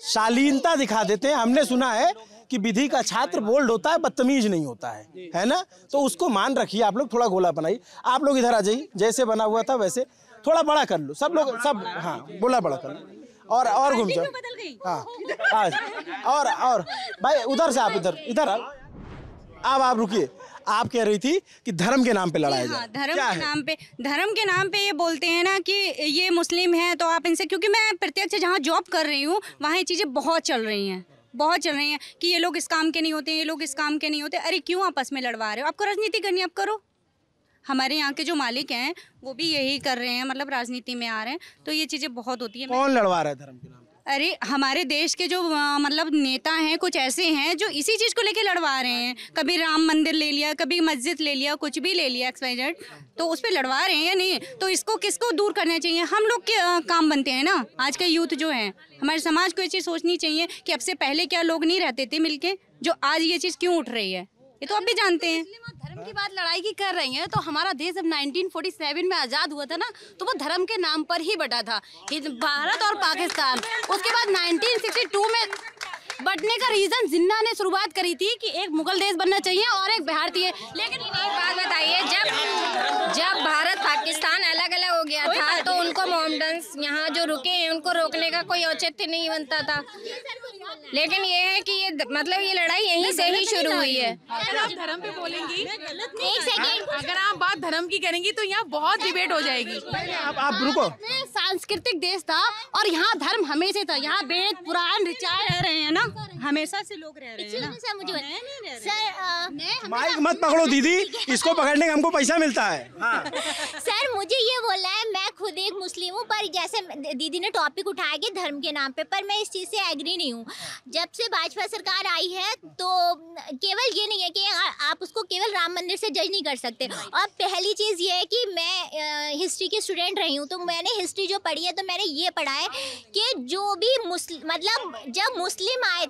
शालीनता दिखा देते हैं। हमने सुना है कि विधि का छात्र बोल्ड होता है, बदतमीज नहीं होता है ना, तो उसको मान रखिए। आप लोग थोड़ा गोला बनाइए, आप लोग इधर आ जाइए, जैसे बना हुआ था वैसे थोड़ा बड़ा कर लो सब लोग, सब हाँ गोला बड़ा कर लो, और घूम जाओ। हाँ और भाई उधर से आप इधर आओ। अब आप रुकिए, आप कह रही थी कि धर्म के नाम पे लड़ाया जाए। धर्म के नाम पे ये बोलते हैं ना कि ये मुस्लिम है तो आप इनसे, क्योंकि मैं प्रत्यक्ष जहाँ जॉब कर रही हूँ वहाँ ये चीजें बहुत चल रही हैं, बहुत चल रही हैं कि ये लोग इस काम के नहीं होते, ये लोग इस काम के नहीं होते। अरे क्यों आपस में लड़वा रहे हो? आपको राजनीति करनी है, आप करो। हमारे यहाँ के जो मालिक हैं वो भी यही कर रहे हैं, मतलब राजनीति में आ रहे हैं, तो ये चीज़ें बहुत होती है। कौन लड़वा रहा है धर्म के नाम? अरे हमारे देश के जो मतलब नेता हैं, कुछ ऐसे हैं जो इसी चीज़ को लेके लड़वा रहे हैं। कभी राम मंदिर ले लिया, कभी मस्जिद ले लिया, कुछ भी ले लिया XYZ, तो उस पर लड़वा रहे हैं या नहीं? तो इसको किसको दूर करना चाहिए? हम लोग के काम बनते हैं ना। आज का यूथ जो है, हमारे समाज को ये चीज़ सोचनी चाहिए कि अब से पहले क्या लोग नहीं रहते थे मिलके, जो आज ये चीज़ क्यों उठ रही है, ये तो आप भी जानते हैं। धर्म की बात लड़ाई की कर रही हैं, तो हमारा देश जब 1947 में आज़ाद हुआ था ना, तो वो धर्म के नाम पर ही बटा था, भारत और पाकिस्तान। उसके बाद 1962 में बटने का रीज़न जिन्ना ने शुरुआत करी थी कि एक मुगल देश बनना चाहिए और एक भारतीय। लेकिन एक बात बताइए, जब भारत पाकिस्तान अलग अलग हो गया था तो उनको मोहम्मडन्स यहाँ जो रुके हैं उनको रोकने का कोई औचित्य नहीं बनता था। लेकिन ये है कि ये मतलब ये लड़ाई यहीं से ही शुरू हुई है। अगर आप धर्म पे बोलेंगी, एक सेकेंड, अगर आप बात धर्म की करेंगी तो यहाँ बहुत डिबेट हो जाएगी। आप रुको। सांस्कृतिक देश था और यहाँ धर्म हमेशा था। यहाँ वेद पुराण ऋचाएं रह रहे हैं ना, हमेशा से लोग रह रहे हैं ना। सर माइक मत पकड़ो दीदी, इसको पकड़ने का हमको पैसा मिलता है। हाँ। सर मुझे ये बोलना है, मैं खुद एक मुस्लिम हूँ, पर जैसे दीदी ने टॉपिक उठाया कि धर्म के नाम पे, पर मैं इस चीज़ से एग्री नहीं हूँ। जब से भाजपा सरकार आई है तो केवल ये नहीं है कि आप उसको केवल राम मंदिर से जज नहीं कर सकते। और पहली चीज़ ये है कि मैं हिस्ट्री की स्टूडेंट रही हूँ, तो मैंने हिस्ट्री जो पढ़ी है तो मैंने ये पढ़ा है कि जो भी मतलब जब मुस्लिम आए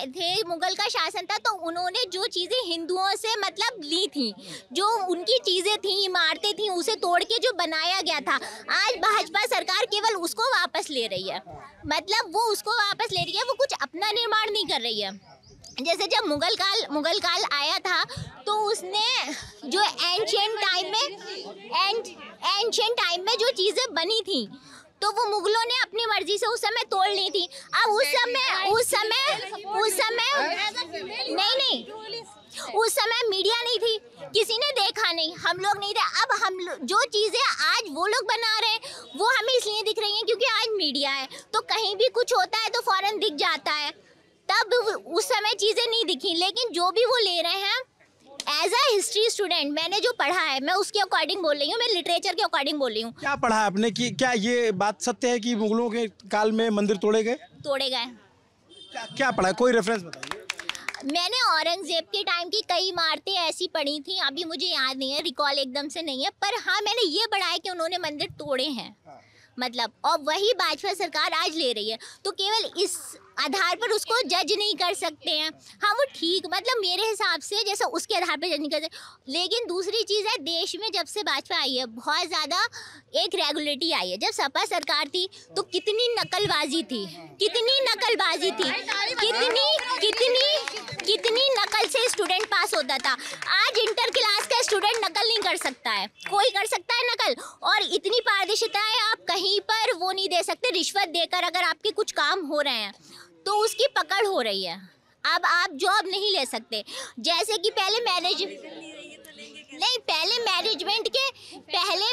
थे, मुगल का शासन था, तो उन्होंने जो चीज़ें हिंदुओं से मतलब ली थी, जो उनकी चीज़ें थी, इमारतें थी, उसे तोड़ के जो बनाया गया था, आज भाजपा सरकार केवल उसको वापस ले रही है। मतलब वो उसको वापस ले रही है, वो कुछ अपना निर्माण नहीं कर रही है। जैसे जब मुगल काल आया था तो उसने जो एंशिएंट टाइम में जो चीज़ें बनी थी तो वो मुगलों ने अपनी मर्जी से उस समय तोड़ ली थी। अब उस समय मीडिया नहीं थी, किसी ने देखा नहीं, हम लोग नहीं थे। अब जो चीज़ें आज वो लोग बना रहे हैं वो हमें इसलिए दिख रही हैं क्योंकि आज मीडिया है, तो कहीं भी कुछ होता है तो फौरन दिख जाता है। तब उस समय चीज़ें नहीं दिखी, लेकिन जो भी वो ले रहे हैं, एज अ हिस्ट्री स्टूडेंट मैंने जो पढ़ा है मैं उसके अकॉर्डिंग बोल रही हूँ, मैं लिटरेचर के अकॉर्डिंग बोल रही हूँ। क्या पढ़ा है आपने कि क्या ये बात सत्य है कि मुगलों के काल में मंदिर तोड़े गए? क्या पढ़ा है, कोई रेफरेंस बताइए। मैंने औरंगजेब के टाइम की कई इमारतें ऐसी पढ़ी थी, अभी मुझे याद नहीं है, रिकॉल एकदम से नहीं है, पर हाँ मैंने ये पढ़ा है कि उन्होंने मंदिर तोड़े हैं, मतलब, और वही भाजपा सरकार आज ले रही है। तो केवल इस आधार पर उसको जज नहीं कर सकते हैं। हाँ वो ठीक, मतलब मेरे हिसाब से जैसे उसके आधार पर जज नहीं कर सकते। लेकिन दूसरी चीज़ है, देश में जब से भाजपा आई है बहुत ज़्यादा एक रेगुलेटरी आई है। जब सपा सरकार थी तो कितनी नकलबाजी थी, कितनी नकल से स्टूडेंट पास होता था। आज इंटर क्लास का स्टूडेंट नकल नहीं कर सकता है, कोई कर सकता है नकल, और इतनी पारदर्शिता है आप कहीं पर वो नहीं दे सकते। रिश्वत देकर अगर आपके कुछ काम हो रहे हैं तो उसकी पकड़ हो रही है। अब आप जॉब नहीं ले सकते, जैसे कि पहले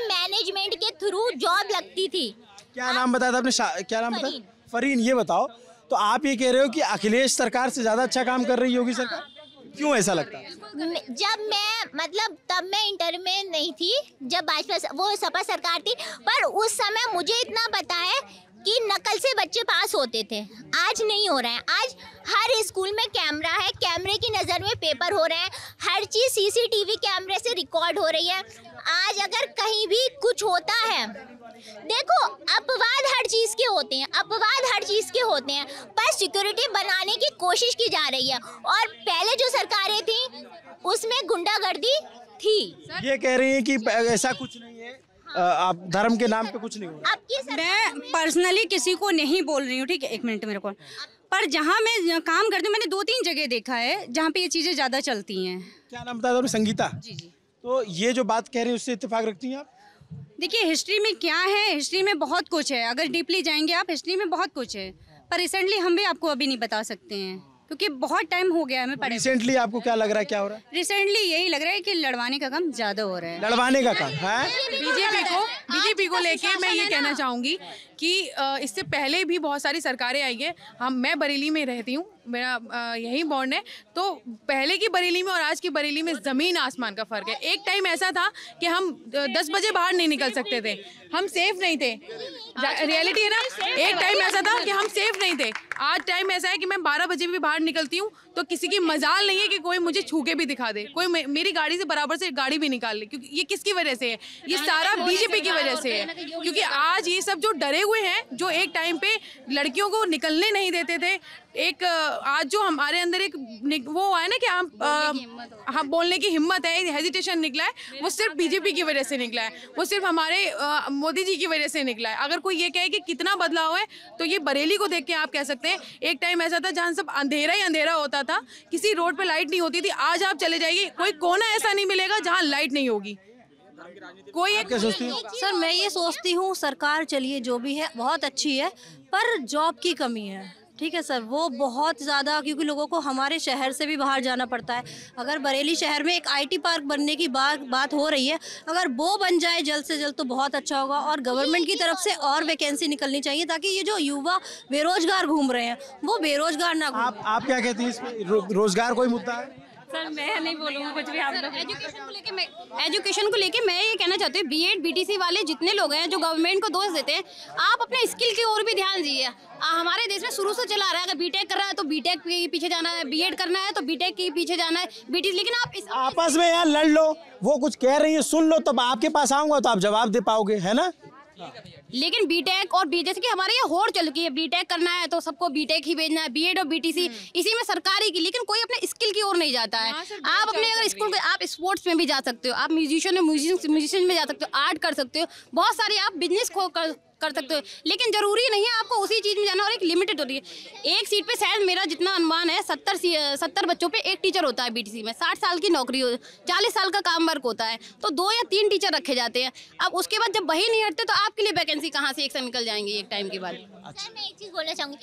मैनेजमेंट के थ्रू जॉब लगती थी। क्या नाम बताया था आपने? क्या नाम बताया? फरीन। ये बताओ, तो आप ये कह रहे हो कि अखिलेश सरकार से ज़्यादा अच्छा काम कर रही होगी सरकार? क्यों ऐसा लगता है? जब मैं मतलब तब मैं इंटर में नहीं थी, जब भाजपा वो सपा सरकार थी, पर उस समय मुझे इतना पता है कि नकल से बच्चे पास होते थे। आज नहीं हो रहा है। आज हर स्कूल में कैमरा है, कैमरे की नज़र में पेपर हो रहे हैं, हर चीज़ सीसीटीवी कैमरे से रिकॉर्ड हो रही है। आज अगर कहीं भी कुछ होता है, देखो अपवाद हर चीज़ के होते हैं, पर सिक्योरिटी बनाने की कोशिश की जा रही है। और पहले जो सरकारें थी उसमें गुंडागर्दी थी। ये कह रही हैं कि ऐसा कुछ नहीं है, आप धर्म के नाम पे कुछ नहीं हो। मैं पर्सनली किसी को नहीं बोल रही हूँ, ठीक है, एक मिनट मेरे को, पर जहाँ मैं काम करती हूँ मैंने 2-3 जगह देखा है जहाँ पे ये चीज़ें ज़्यादा चलती हैं। क्या नाम बताया आपने? संगीता जी। तो ये जो बात कह रही है उससे इत्तेफाक रखती हैं आप? देखिए हिस्ट्री में क्या है, हिस्ट्री में बहुत कुछ है, अगर डीपली जाएंगे आप हिस्ट्री में बहुत कुछ है, पर रिसेंटली हम भी आपको अभी नहीं बता सकते हैं क्योंकि बहुत टाइम हो गया हमें पढ़े। रिसेंटली आपको क्या लग रहा है, क्या हो रहा है? रिसेंटली यही लग रहा है कि लड़वाने का काम ज्यादा हो रहा है। लड़वाने का काम है। बीजेपी को लेके मैं ये कहना चाहूँगी कि इससे पहले भी बहुत सारी सरकारें आई है। मैं बरेली में रहती हूँ, मेरा यही बॉन्ड है, तो पहले की बरेली में और आज की बरेली में ज़मीन आसमान का फ़र्क है। एक टाइम ऐसा था कि हम 10 बजे बाहर नहीं निकल सकते थे, हम सेफ नहीं थे। रियलिटी है ना, एक टाइम ऐसा था कि हम सेफ नहीं थे। आज टाइम ऐसा है कि मैं 12 बजे भी बाहर निकलती हूँ तो किसी की मजाल नहीं है कि कोई मुझे छू के भी दिखा दे, कोई मेरी गाड़ी से बराबर से गाड़ी भी निकाल ले। क्योंकि ये किसकी वजह से है? ये सारा बीजेपी की वजह से है। क्योंकि आज ये सब जो डरे हुए हैं, जो एक टाइम पे लड़कियों को निकलने नहीं देते थे, एक आज जो हमारे अंदर एक वो है ना कि हम बोलने की हिम्मत है, हेजिटेशन निकला है, वो सिर्फ बीजेपी की वजह से निकला है, वो सिर्फ हमारे मोदी जी की वजह से निकला है। अगर कोई ये कहे कि कितना बदलाव है तो ये बरेली को देख के आप कह सकते हैं। एक टाइम ऐसा था जहाँ सब अंधेरा ही अंधेरा होता था, किसी रोड पे लाइट नहीं होती थी। आज आप चले जाइए, कोई कोना ऐसा नहीं मिलेगा जहाँ लाइट नहीं होगी। कोई एक सर मैं ये सोचती हूँ सरकार चलिए जो भी है बहुत अच्छी है, पर जॉब की कमी है। ठीक है सर, वो बहुत ज़्यादा, क्योंकि लोगों को हमारे शहर से भी बाहर जाना पड़ता है। अगर बरेली शहर में एक IT पार्क बनने की बात हो रही है, अगर वो बन जाए जल्द से जल्द तो बहुत अच्छा होगा। और गवर्नमेंट की तरफ से और वैकेंसी निकलनी चाहिए ताकि ये जो युवा बेरोजगार घूम रहे हैं वो बेरोजगार ना घूम। आप क्या कहती हैं इसमें? रोजगार कोई मुद्दा है? सर मैं नहीं बोलूँगा कुछ भी। आप लोग एजुकेशन को लेके मैं ये कहना चाहती हूँ, BEd BTC वाले जितने लोग हैं जो गवर्नमेंट को दोष देते हैं, आप अपने स्किल की ओर भी ध्यान दीजिए। हमारे देश में शुरू से चला रहा है, अगर बीटेक कर रहा है तो बीटेक के पीछे जाना है, BEd करना है तो बीटेक के पीछे जाना है, BTC। लेकिन आप आपस में यार लड़ लो, वो कुछ कह रही है सुन लो, तब आपके पास आऊंगा तो आप जवाब दे पाओगे, है ना? लेकिन बीटेक और जैसे कि हमारे यहाँ होड़ चल गई है, बीटेक करना है तो सबको बीटेक ही भेजना है, BEd और BTC इसी में सरकारी की, लेकिन कोई अपने स्किल की ओर नहीं जाता है। आप अपने अगर स्कूल आप स्पोर्ट्स में भी जा सकते हो, आप म्यूजिशियन में जा सकते हो, आर्ट कर सकते हो, बहुत सारे आप बिजनेस कर सकते हो, लेकिन जरूरी नहीं है आपको उसी चीज में जाना। और एक लिमिटेड होती है। एक सीट पे शायद मेरा जितना अनुमान है 70 बच्चों पे एक टीचर होता है BTC में। 60 साल की नौकरी हो, 40 साल का काम वर्क होता है, तो 2 या 3 टीचर रखे जाते हैं। अब उसके बाद जब वही नहीं हटते तो आपके लिए वैकेंसी कहाँ से एक से निकल जाएंगी एक टाइम के बाद। सर मैं एक चीज़ बोलना चाहूँगी,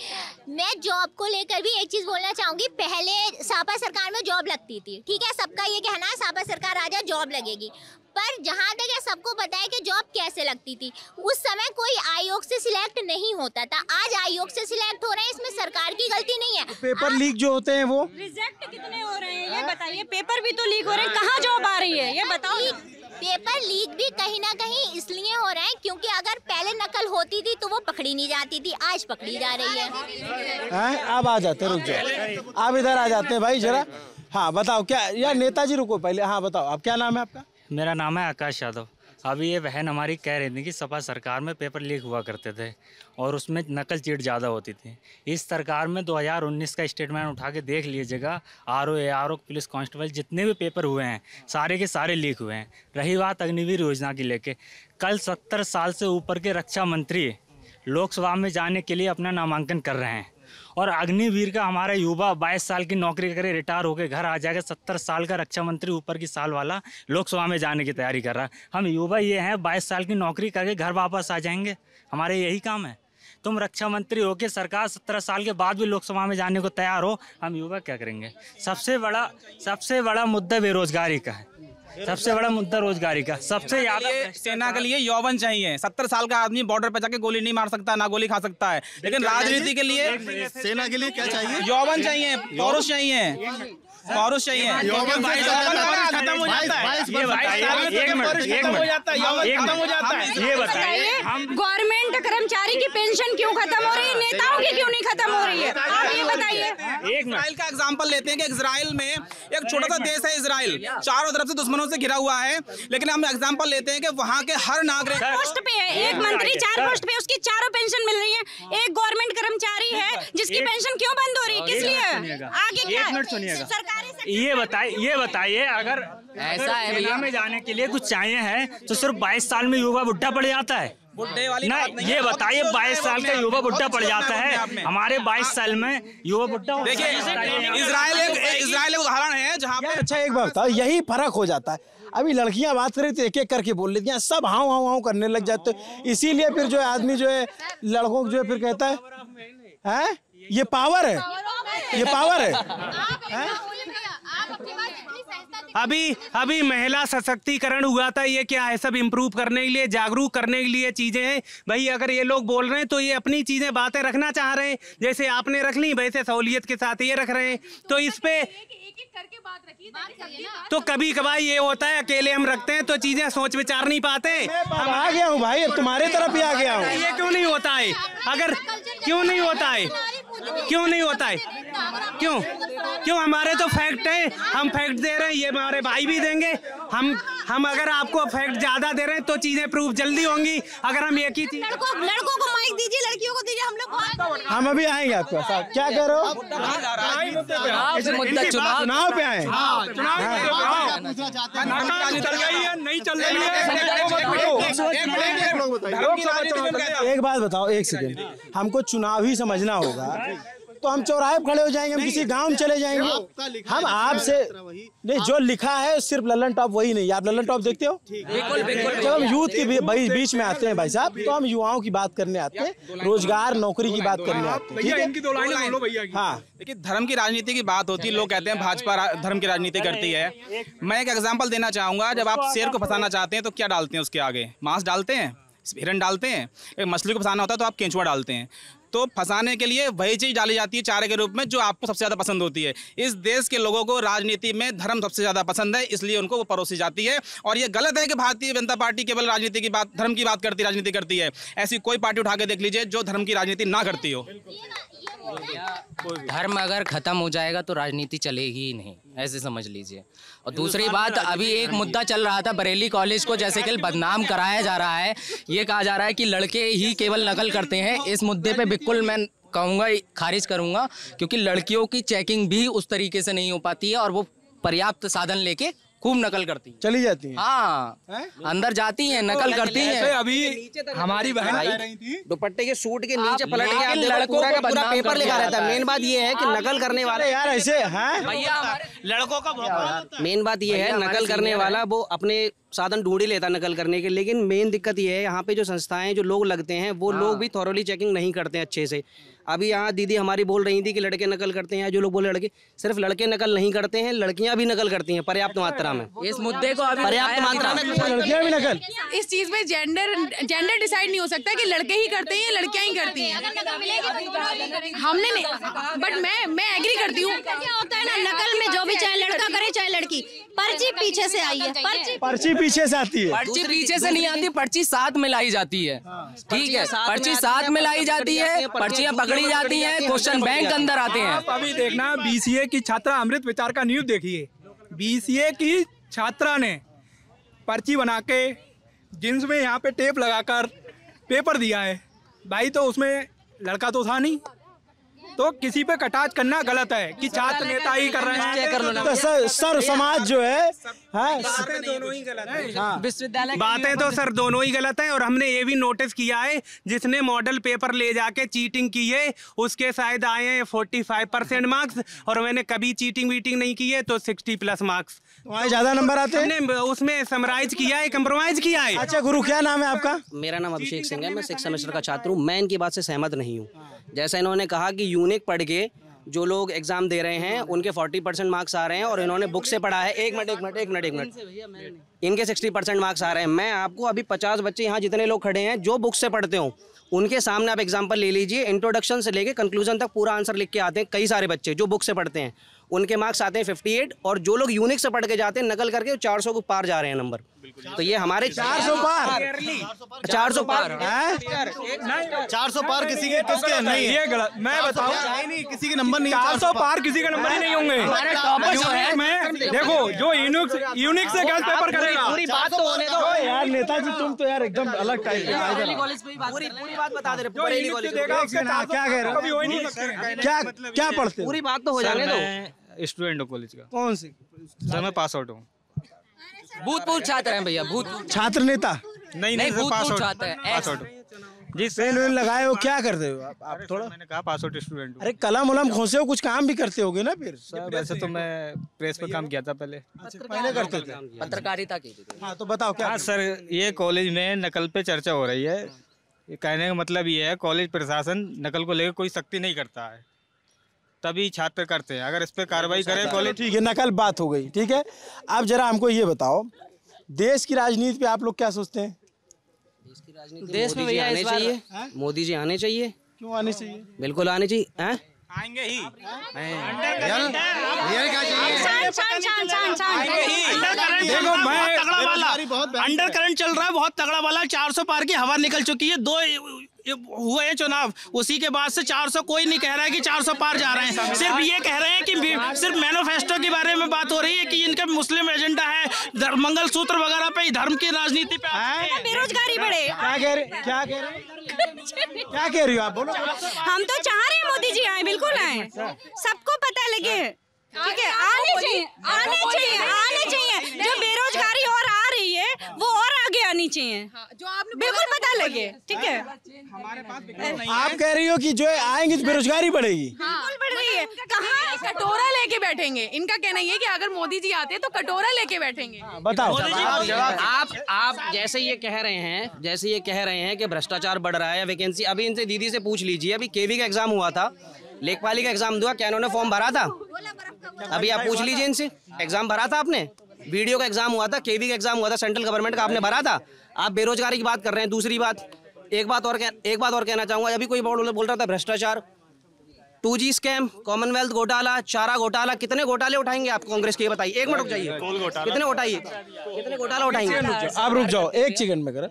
मैं जॉब को लेकर भी एक चीज़ बोलना चाहूँगी। पहले सापा सरकार में जॉब लगती थी, ठीक है, सबका ये कहना है सापा सरकार आ जाए जॉब लगेगी, पर जहाँ तक ये सबको पता है कि जॉब कैसे लगती थी, उस समय कोई आयोग से सिलेक्ट नहीं होता था। आज आयोग से सिलेक्ट हो रहे हैं, इसमें सरकार की गलती नहीं है। पेपर लीक जो होते हैं वो रिजेक्ट कितने हो रहे हैं ये बताइए? पेपर भी तो लीक हो रहे हैं, कहाँ जॉब आ रही है ये बताओ? पेपर लीक भी कहीं ना कहीं इसलिए हो रहा है क्योंकि अगर पहले नकल होती थी तो वो पकड़ी नहीं जाती थी, आज पकड़ी जा रही है। अब आ जाते, रुक जाओ, आप इधर आ जाते हैं भाई जरा। हाँ बताओ क्या यार, नेताजी रुको पहले। हाँ बताओ, आप क्या नाम है आपका? मेरा नाम है आकाश यादव। अभी ये बहन हमारी कह रही थी कि सपा सरकार में पेपर लीक हुआ करते थे और उसमें नकल चीट ज़्यादा होती थी। इस सरकार में 2019 का स्टेटमेंट उठा के देख लीजिएगा, RO ARO पुलिस कांस्टेबल जितने भी पेपर हुए हैं सारे के सारे लीक हुए हैं। रही बात अग्निवीर योजना की लेके, कल 70 साल से ऊपर के रक्षा मंत्री लोकसभा में जाने के लिए अपना नामांकन कर रहे हैं और अग्निवीर का हमारा युवा 22 साल की नौकरी करे रिटायर होकर घर आ जाएगा, 70 साल का रक्षा मंत्री ऊपर की साल वाला लोकसभा में जाने की तैयारी कर रहा है। हम युवा ये हैं 22 साल की नौकरी करके घर वापस आ जाएंगे, हमारे यही काम है। तुम रक्षा मंत्री हो के सरकार 17 साल के बाद भी लोकसभा में जाने को तैयार हो, हम युवा क्या करेंगे? सबसे बड़ा मुद्दा बेरोजगारी का है, सबसे बड़ा मुद्दा रोजगारी का। सबसे ज्यादा सेना के लिए यौवन चाहिए। 70 साल का आदमी बॉर्डर पे जाके गोली नहीं मार सकता, ना गोली खा सकता है, लेकिन राजनीति के लिए सेना के लिए क्या चाहिए? यौवन चाहिए, पौरुष चाहिए, पौरुष चाहिए। खत्म हो जाता है, ये बताइए, एक मिनट हो जाता है, ये बताइए गवर्नमेंट कर्मचारी की पेंशन क्यों खत्म हो रही है, नेताओं की क्यों नहीं खत्म हो रही है, आप ये बताइए। इजराइल का एग्जांपल लेते हैं कि इजराइल में एक छोटा सा देश है इजराइल, चारों तरफ से दुश्मनों से घिरा हुआ है, लेकिन हम एग्जांपल लेते हैं कि वहाँ के हर नागरिक पोस्ट पे है, एक मंत्री 4 पोस्ट पे, उसकी चारों पेंशन मिल रही है। एक गवर्नमेंट कर्मचारी है जिसकी पेंशन क्यों बंद हो रही है, किस लिए? आगे क्या? एक मिनट सुनिएगा, ये बताइए अगर ऐसा है भैया में जाने के लिए कुछ चाहिए है तो सिर्फ 22 साल में युवा बुढ़ा पड़ जाता है? बुढ़े वाली ना, ये बताइए 22 साल का युवा बुढ़ा पड़ जाता है, हमारे 22 साल में युवा बुढ़ा। देखिए इजराइल एक उदाहरण है जहाँ पे। अच्छा एक बात बताओ, यही फर्क हो जाता है। अभी लड़कियां बात करें तो एक एक करके बोल लेती हैं, सब हाउ हाउ हाउ करने लग जाते हैं। इसीलिए फिर जो है आदमी जो है लड़कों को जो है फिर कहता है ये पावर है। ये पावर है। अभी महिला सशक्तिकरण हुआ था, ये क्या है, सब इम्प्रूव करने के लिए, जागरूक करने के लिए चीजें हैं भाई। अगर ये लोग बोल रहे हैं तो ये अपनी चीजें बातें रखना चाह रहे हैं, जैसे आपने रख ली वैसे सहूलियत के साथ ये रख रहे हैं। तो इस पे तो कभी कभार ये होता है अकेले हम रखते हैं तो चीजें सोच विचार नहीं पाते। हम आ गया हूँ भाई, अब तुम्हारे तरफ ही आ गया हूँ। ये क्यों नहीं होता है? अगर क्यों नहीं होता है, क्यों नहीं होता है, क्यों हमारे तो फैक्ट है, हम फैक्ट दे रहे हैं, ये हमारे भाई भी देंगे। हम अगर आपको फैक्ट ज्यादा दे रहे हैं तो चीजें प्रूव जल्दी होंगी। अगर हम एक ही चीज, लड़कों को माइक दीजिए, लड़कियों को दीजिए, हम लोग हम अभी आएंगे आपके साथ। क्या कह रहे हो? चुनाव पे आए, नहीं चल रही है। एक बात बताओ, एक सेकंड, हमको चुनाव ही समझना होगा तो हम चौराहे पर खड़े हो जाएंगे, हम किसी गांव में चले जाएंगे। हम आपसे नहीं, जो लिखा है सिर्फ लल्लन टॉप वही नहीं। आप लल्लन टॉप देखते हो? जब हम यूथ के बीच में आते हैं भाई साहब, तो हम युवाओं की बात करने आते हैं, रोजगार नौकरी की बात करने आते हैं। हाँ, देखिए धर्म की राजनीति की बात होती है, लोग कहते हैं भाजपा धर्म की राजनीति करती है। मैं एक एग्जाम्पल देना चाहूंगा। जब आप शेर को फंसाना चाहते हैं तो क्या डालते हैं उसके आगे? मांस डालते हैं, हिरन डालते हैं। एक मछली को फंसाना होता है तो आप केंचुआ डालते हैं। तो फंसाने के लिए वही चीज़ डाली जाती है चारे के रूप में जो आपको सबसे ज़्यादा पसंद होती है। इस देश के लोगों को राजनीति में धर्म सबसे ज़्यादा पसंद है, इसलिए उनको वो परोसी जाती है। और ये गलत है कि भारतीय जनता पार्टी केवल राजनीति की बात, धर्म की बात करती, राजनीति करती है। ऐसी कोई पार्टी उठा के देख लीजिए जो धर्म की राजनीति ना करती हो। धर्म अगर खत्म हो जाएगा तो राजनीति चलेगी ही नहीं, ऐसे समझ लीजिए। और दूसरी बात, अभी एक मुद्दा चल रहा था बरेली कॉलेज को जैसे कि बदनाम कराया जा रहा है। ये कहा जा रहा है कि लड़के ही केवल नकल करते हैं। इस मुद्दे पे बिल्कुल मैं कहूँगा, खारिज करूँगा, क्योंकि लड़कियों की चेकिंग भी उस तरीके से नहीं हो पाती है और वो पर्याप्त साधन लेके खूब नकल करती चली जाती हैं। हाँ, अंदर जाती हैं, नकल करती हैं। अभी हमारी बहन कह रही थी, दुपट्टे के सूट के नीचे पलट के लड़कों का पूरा पेपर लिखा रहता है। मेन बात ये है कि नकल करने वाले यार ऐसे हैं लड़कों का मेन बात ये है, नकल करने वाला वो अपने साधन ढूंढ ही लेता नकल करने के। लेकिन मेन दिक्कत ये है, यहाँ पे जो संस्थाएं, जो लोग लगते हैं, वो लोग भी थॉरोली चेकिंग नहीं करते हैं अच्छे से। अभी यहाँ दीदी हमारी बोल रही थी कि लड़के नकल करते हैं, जो लोग बोले लड़के, सिर्फ लड़के नकल नहीं करते हैं, लड़कियां भी नकल करती हैं पर्याप्त मात्रा में। इस मुद्दे को अभी पर्याप्त मात्रा में लड़कियां भी नकल। इस चीज में जेंडर डिसाइड नहीं हो सकता कि लड़के ही करते हैं या लड़कियां ही करती हैं। हमने नहीं, बट मैं एग्री करती हूँ। क्या होता है ना, नकल में जो भी चाहे लड़का करे चाहे लड़की, पर्ची पीछे से आई है, पर्ची पीछे से आती है। पर्ची पीछे से नहीं आती, पर्ची साथ में लाई जाती है। ठीक है, पर्ची साथ में लाई जाती है, पर्चियां पकड़ी जाती हैं, क्वेश्चन बैंक अंदर आते हैं। अभी देखना, बीसीए की छात्रा अमृत विचार का न्यूज़ देखिए। बीसीए की छात्रा ने पर्ची बना के जींस में यहाँ पे टेप लगाकर पेपर दिया है भाई। तो उसमें लड़का तो था नहीं, तो किसी पे कटाच करना गलत है कि छात्र नेता ही कर रहे हैं। तो सर समाज जो है, बातें दोनों ही गलत है। बातें तो सर दोनों ही गलत हैं। और हमने ये भी नोटिस किया है, जिसने मॉडल पेपर ले जाके चीटिंग की है उसके शायद आए हैं 45% मार्क्स, और मैंने कभी चीटिंग वीटिंग नहीं की है तो 60+ मार्क्स। वहाँ ज्यादा नंबर आते हैं। हमने उसमें समराइज किया है, कंप्रोमाइज किया है। अच्छा गुरु, क्या नाम है आपका? मेरा नाम अभिषेक सिंह है, मैं 6th सेमेस्टर का छात्र हूँ। मैं इनकी बात से सहमत नहीं हूँ। जैसा इन्होंने कहा कि यूनिक पढ़ के जो लोग एग्जाम दे रहे हैं उनके 40% मार्क्स आ रहे हैं और इन्होंने बुक से पढ़ा है। एक मिनट, इनके 60% मार्क्स आ रहे हैं। मैं आपको अभी 50 बच्चे यहाँ जितने लोग खड़े हैं जो बुक से पढ़ते हो, उनके सामने आप एग्जाम्पल ले लीजिए। इंट्रोडक्शन से लेके कंक्लूजन तक पूरा आंसर लिख के आते हैं। कई सारे बच्चे जो बुक से पढ़ते हैं उनके मार्क्स आते हैं 58, और जो लोग यूनिक से पढ़ के जाते हैं नकल करके 400 को पार जा रहे हैं नंबर। तो ये हमारे 400 पार 400 पार 400 पार किसी के किसके नहीं है। ये गलत, मैं बताऊं, नहीं किसी के नंबर नहीं। 400 पार किसी का नंबर ही नहीं होंगे। देखो, जो यूनिक से गलत पेपर करेगा। पूरी बात तो होने दो यार नेताजी, तुम तो यार एकदम अलग टाइप के। पूरी बात बता दे रहे, क्या कह रहे हो? क्या पढ़ते हो? पूरी बात तो हो जाने दो। स्टूडेंट हूँ कॉलेज का। कौन सी? सर मैं पास आउट हूँ। भूतपूर्व छात्र हैं भैया, छात्र नेता नहीं भूतपूर्व छात्र हैं। पास आउट जिस पेन वेन लगाए हो, क्या करते हो आप? थोड़ा मैंने कहा पास आउट स्टूडेंट हूँ। अरे कलम उलम खोसे हो, कुछ काम भी करते होगे ना फिर? सर वैसे तो मैं प्रेस पे काम किया था पहले करते थे, पत्रकारिता की थी। हाँ तो बताओ क्या? हाँ सर, ये कॉलेज में नकल पे चर्चा हो रही है। ये कहने का मतलब ये है, कॉलेज प्रशासन नकल को लेकर कोई सख्ती नहीं करता है। तभी छात्र करते हैं। अगर इस पे कार्रवाई करे कॉलेज। ठीक है, नकल बात हो गई। ठीक है, अब जरा हमको ये बताओ, देश की राजनीति पे आप लोग क्या सोचते हैं? देश में भैया इस बार मोदी जी आने चाहिए। क्यों आने चाहिए? बिल्कुल आने चाहिए। आएंगे ही। देखो मैं अंडर करंट चल रहा है बहुत तगड़ा वाला। 400 पार की हवा निकल चुकी है। 2 हुए हैं चुनाव, उसी के बाद से 400 कोई नहीं कह रहा है कि 400 पार जा रहे हैं। सिर्फ ये कह रहे हैं कि सिर्फ मैनिफेस्टो के बारे में बात हो रही है कि इनका मुस्लिम एजेंडा है, मंगलसूत्र वगैरह पे, धर्म की राजनीति पे। बेरोजगारी बढ़े। क्या कह रही हो आप? बोलो। हम तो चाह रहे हैं मोदी जी आए, बिल्कुल आए, सबको पता लगे। ठीक है, आने चाहिए, आने चाहिए, आने चाहिए। जो बेरोजगारी और आ रही है वो और आगे आनी चाहिए, जो आपने बिल्कुल पता लगे। ठीक है, हमारे पास आप कह रही हो कि जो आएंगे तो बेरोजगारी बढ़ेगी। बिल्कुल बढ़ रही है। कहाँ कटोरा लेके बैठेंगे? इनका कहना ये कि अगर मोदी जी आते तो कटोरा लेके बैठेंगे। बताओ। आप जैसे ये कह रहे हैं कि भ्रष्टाचार बढ़ रहा है, वैकेंसी, अभी इनसे दीदी से पूछ लीजिए। अभी केवी का एग्जाम हुआ था, लेखपाली का एग्जाम हुआ, क्या इन्होंने फॉर्म भरा था? अभी आप पूछ लीजिए इनसे, एग्जाम भरा था आपने? वीडियो का एग्जाम हुआ था, केवी का एग्जाम हुआ था, सेंट्रल गवर्नमेंट का, आपने भरा था? आप बेरोजगारी की बात कर रहे हैं। दूसरी बात, एक बात और कहना चाहूंगा। अभी कोई बोल रहा था भ्रष्टाचार, 2G स्कैम, कॉमनवेल्थ घोटाला, चारा घोटाला, कितने घोटाले उठाएंगे आप कांग्रेस के? बताइए, एक मिनट रुक जाइए। कितने घोटाला उठाएंगे? आप रुक जाओ, एक सेकंड में कर।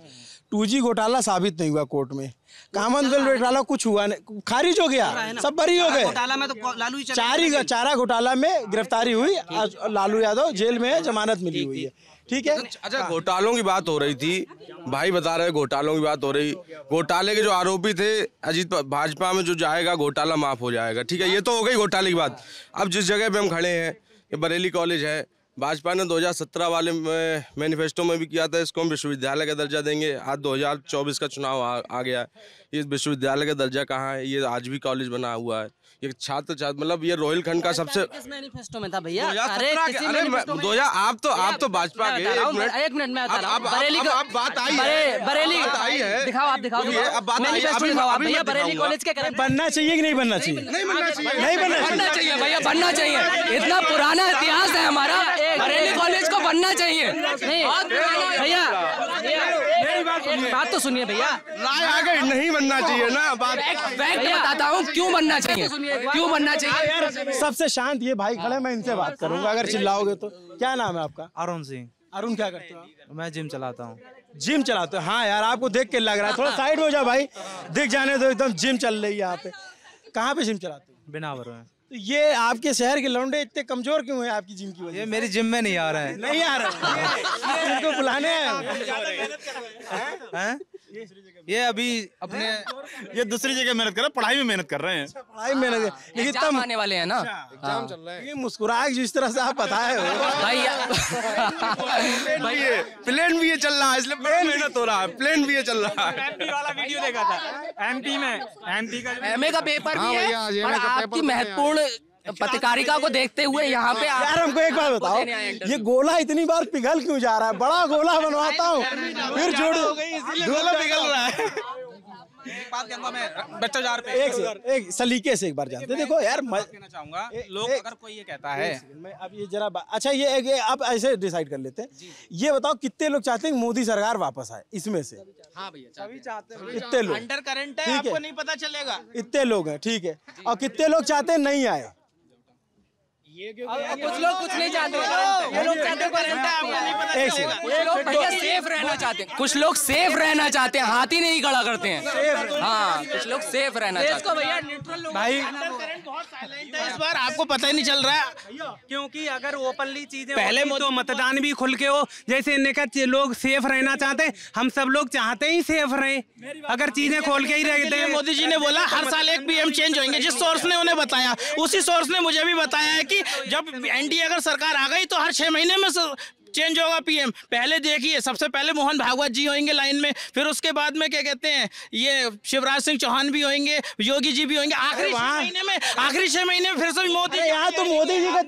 2G घोटाला साबित नहीं हुआ कोर्ट में, कॉमनवेल्थ घोटाला कुछ हुआ नहीं, खारिज हो गया, सब बरी हो गए। घोटाला में तो लालू चारा घोटाला में गिरफ्तारी हुई, लालू यादव जेल में है, जमानत मिली हुई है। ठीक है। अच्छा, घोटालों की बात हो रही थी, भाई बता रहे घोटालों की बात हो रही। घोटाले के जो आरोपी थे, अजीत भाजपा में जो जाएगा घोटाला माफ हो जाएगा। ठीक है, ये तो हो गई घोटाले की बात। अब जिस जगह पे हम खड़े हैं, ये बरेली कॉलेज है। भाजपा ने 2017 वाले मैनिफेस्टो में भी किया था इसको हम विश्वविद्यालय का दर्जा देंगे। आज 2024 का चुनाव आ गया, ये विश्वविद्यालय का दर्जा कहाँ है? ये आज भी कॉलेज बना हुआ है। ये छात्र मतलब ये रोहिलखंड का सबसे मैनिफेस्टो में था भैया। अरे आप तो भाजपा के। एक मिनट में बरेली बात आई है, बरेली दिखाओ भैया। बरेली कॉलेज के बनना चाहिए कि नहीं बनना चाहिए? नहीं बनना चाहिए भैया, बनना चाहिए। इतना पुराना इतिहास है हमारा, बरेली कॉलेज को बनना चाहिए। भैया एक बात तो सुनिए भैया, राय आ गई, नहीं बनना चाहिए ना। फैक्ट बताता हूँ क्यों बनना चाहिए, क्यों बनना चाहिए। सबसे शांत ये भाई खड़े, मैं इनसे बात करूंगा अगर चिल्लाओगे तो। क्या नाम है आपका? अरुण सिंह। अरुण, क्या करते हो? मैं जिम चलाता हूँ। जिम चलाते हो? हाँ यार, आपको देख के लग रहा है। थोड़ा साइड हो जाओ भाई, दिख जाने दो, एकदम जिम चल रही है यहाँ पे। कहाँ पे जिम चलाते हो? बिनावर में। तो ये आपके शहर के लौंडे इतने कमजोर क्यों हैं आपकी जिम की वजह? ये मेरी जिम में नहीं आ रहा है। नहीं आ रहा है, इनको बुलाने हैं। ये अभी अपने ये दूसरी जगह मेहनत कर रहे हैं, पढ़ाई में मेहनत कर रहे हैं। पढ़ाई में मेहनत, लेकिन तब आने वाले हैं ना, एग्जाम चल रहा है। ये मुस्कुराए जिस तरह से आप बताए हो भाई, प्लेन भी ये चल रहा है, इसलिए बड़ा मेहनत हो रहा है। प्लेन भी ये चल रहा है। एमपी वाला वीडियो देखा था, एमपी का एमए का पेपर भी है, और आपकी महत्वपूर्ण पत्रकारिता को देखते हुए यहाँ पे यार हमको एक बात बताओ, ये गोला इतनी बार पिघल क्यों जा रहा है? बड़ा गोला बनवाता हूँ फिर जोड़ गोला पिघल रहा है। भ्रष्टाचार पे एक सलीके से एक बार जानते। देखो यार, मैं कहना चाहूंगा, लोग अगर कोई ये कहता है, मैं अब ये जरा अच्छा, ये अब ऐसे डिसाइड कर लेते हैं। ये बताओ कितने लोग चाहते हैं कि मोदी सरकार वापस आए? इसमें से हाँ भैया, सभी चाहते हैं। कितने लोग? अंडर करंट है, आपको नहीं पता चलेगा। इतने लोग हैं, ठीक है। और कितने लोग चाहते हैं नहीं आए? कुछ लोग कुछ नहीं चाहते, ये लोग चाहते हैं सेफ रहना चाहते हैं। कुछ लोग सेफ रहना चाहते हैं, हाथ ही नहीं खड़ा करते हैं। हाँ, कुछ लोग सेफ रहना चाहते हैं। भाई इस बार आपको पता ही नहीं चल रहा है, क्योंकि अगर ओपनली चीजें पहले तो मतदान भी खुल के हो, जैसे इन्हें का लोग सेफ रहना चाहते हैं, हम सब लोग चाहते ही सेफ रहे। अगर चीजें खोल के ही रहते हैं, मोदी जी ने बोला हर साल एक पीएम चेंज होंगे। जिस सोर्स ने उन्हें बताया, उसी सोर्स ने मुझे भी बताया है कि जब एनडीए अगर सरकार आ गई तो हर 6 महीने में चेंज होगा पीएम। पहले देखिए, सबसे पहले मोहन भागवत जी होंगे लाइन में, फिर उसके बाद में क्या कहते हैं, ये शिवराज सिंह चौहान भी होंगे, योगी जी भी होंगे। आखिरी 6 महीने में फिर से मोदी। यहाँ तो मोदी जी का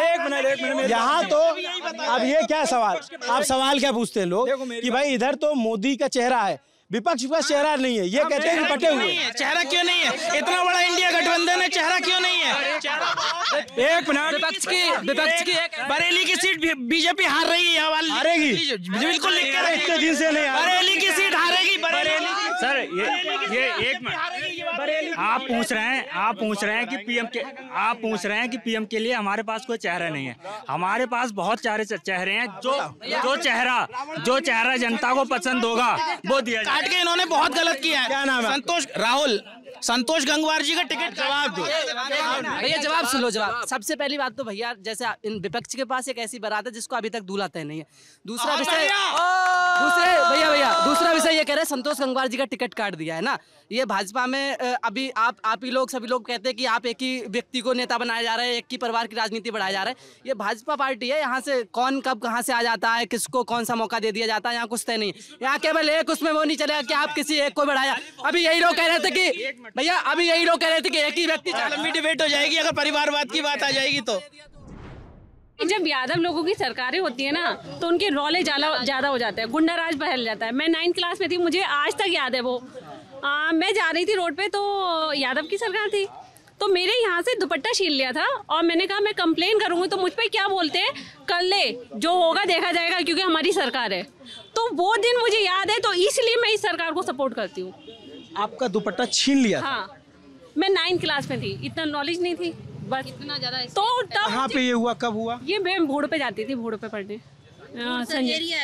एक मिनट यहाँ तो अब ये क्या सवाल, आप सवाल क्या पूछते हैं लोग कि भाई इधर तो मोदी का चेहरा है, विपक्ष का चेहरा नहीं है, ये कहते हैं कि बटे हुए। चेहरा क्यों नहीं है? इतना बड़ा इंडिया गठबंधन है, चेहरा क्यों नहीं है? एक मिनट, विपक्ष की बरेली की सीट बीजेपी हार रही है, हारेगी बिल्कुल लिख के इतने दिन से नहीं बरेली की सीट हारेगी। बरेली सर ये एक मिनट, आप पूछ रहे हैं कि पीएम के लिए हमारे पास कोई चेहरा नहीं है। हमारे पास बहुत सारे चेहरे हैं, जो चेहरा जनता को पसंद होगा वो दिया जाए। काट के इन्होंने बहुत गलत किया है। क्या नाम है? संतोष गंगवार जी का टिकट जवाब दो भैया, जवाब सुन लो। जवाब सबसे पहली बात तो भैया, जैसे इन विपक्ष के पास एक ऐसी बारात है जिसको अभी तक दूल्हा तय नहीं है। दूसरा विषय दूसरा विषय ये कह रहे हैं संतोष गंगवार जी का टिकट काट दिया है ना। ये भाजपा में अभी आप ही लोग सभी लोग कहते हैं कि आप एक ही व्यक्ति को नेता बनाया जा रहा है, एक ही परिवार की राजनीति बढ़ाया जा रहा है। ये भाजपा पार्टी है, यहाँ से कौन कब कहाँ से आ जाता है, किसको कौन सा मौका दे दिया जाता है, यहाँ कुछ तय नहीं। यहाँ केवल एक उसमें वो नहीं चलेगा कि आप किसी एक को बढ़ाया। अभी यही लोग कह रहे थे कि भैया एक ही व्यक्ति। लंबी डिबेट हो जाएगी अगर परिवारवाद की बात आ जाएगी तो। जब यादव लोगों की सरकारें होती है ना तो उनके रौले ज्यादा हो जाते हैं, गुंडा राज फैल जाता है। मैं 9th क्लास में थी, मुझे आज तक याद है वो। मैं जा रही थी रोड पे तो यादव की सरकार थी, तो मेरे यहाँ से दुपट्टा छीन लिया था और मैंने कहा मैं कंप्लेन करूँगी तो मुझ पे क्या बोलते हैं, कर ले जो होगा देखा जाएगा क्योंकि हमारी सरकार है। तो वो दिन मुझे याद है, तो इसलिए मैं इस सरकार को सपोर्ट करती हूँ। आपका दुपट्टा छीन लिया? हाँ, मैं 9th क्लास में थी, इतना नॉलेज नहीं थी बस। इतना ज्यादा तो कहाँ पे ये हुआ, कब हुआ? ये मैं भोड़ पे जाती थी, भोड़ पे पढ़ने।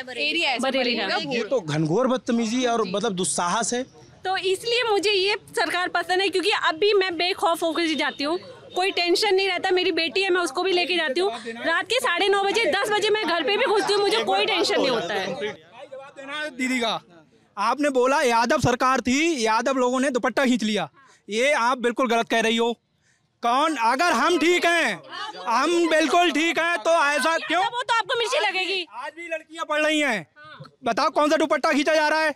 बरेली का ये तो घनघोर बदतमीजी और मतलब दुस्साहस है। तो इसलिए मुझे ये सरकार पसंद है क्योंकि अभी मैं बेखौफ होकर जाती हूँ, कोई टेंशन नहीं रहता। मेरी बेटी है, मैं उसको भी लेके जाती हूँ। रात के 9:30 बजे 10 बजे मैं घर पे भी घुसती हूँ, मुझे कोई टेंशन नहीं होता है। दीदी का आपने बोला यादव सरकार थी, यादव लोगों ने दुपट्टा खींच लिया, ये आप बिल्कुल गलत कह रही हो। कौन? अगर हम ठीक हैं, हम बिल्कुल ठीक हैं, तो ऐसा क्यों? वो तो आपको मिर्ची लगेगी। आज भी लड़कियां पढ़ रही हैं, बताओ कौन सा दुपट्टा खींचा जा रहा है?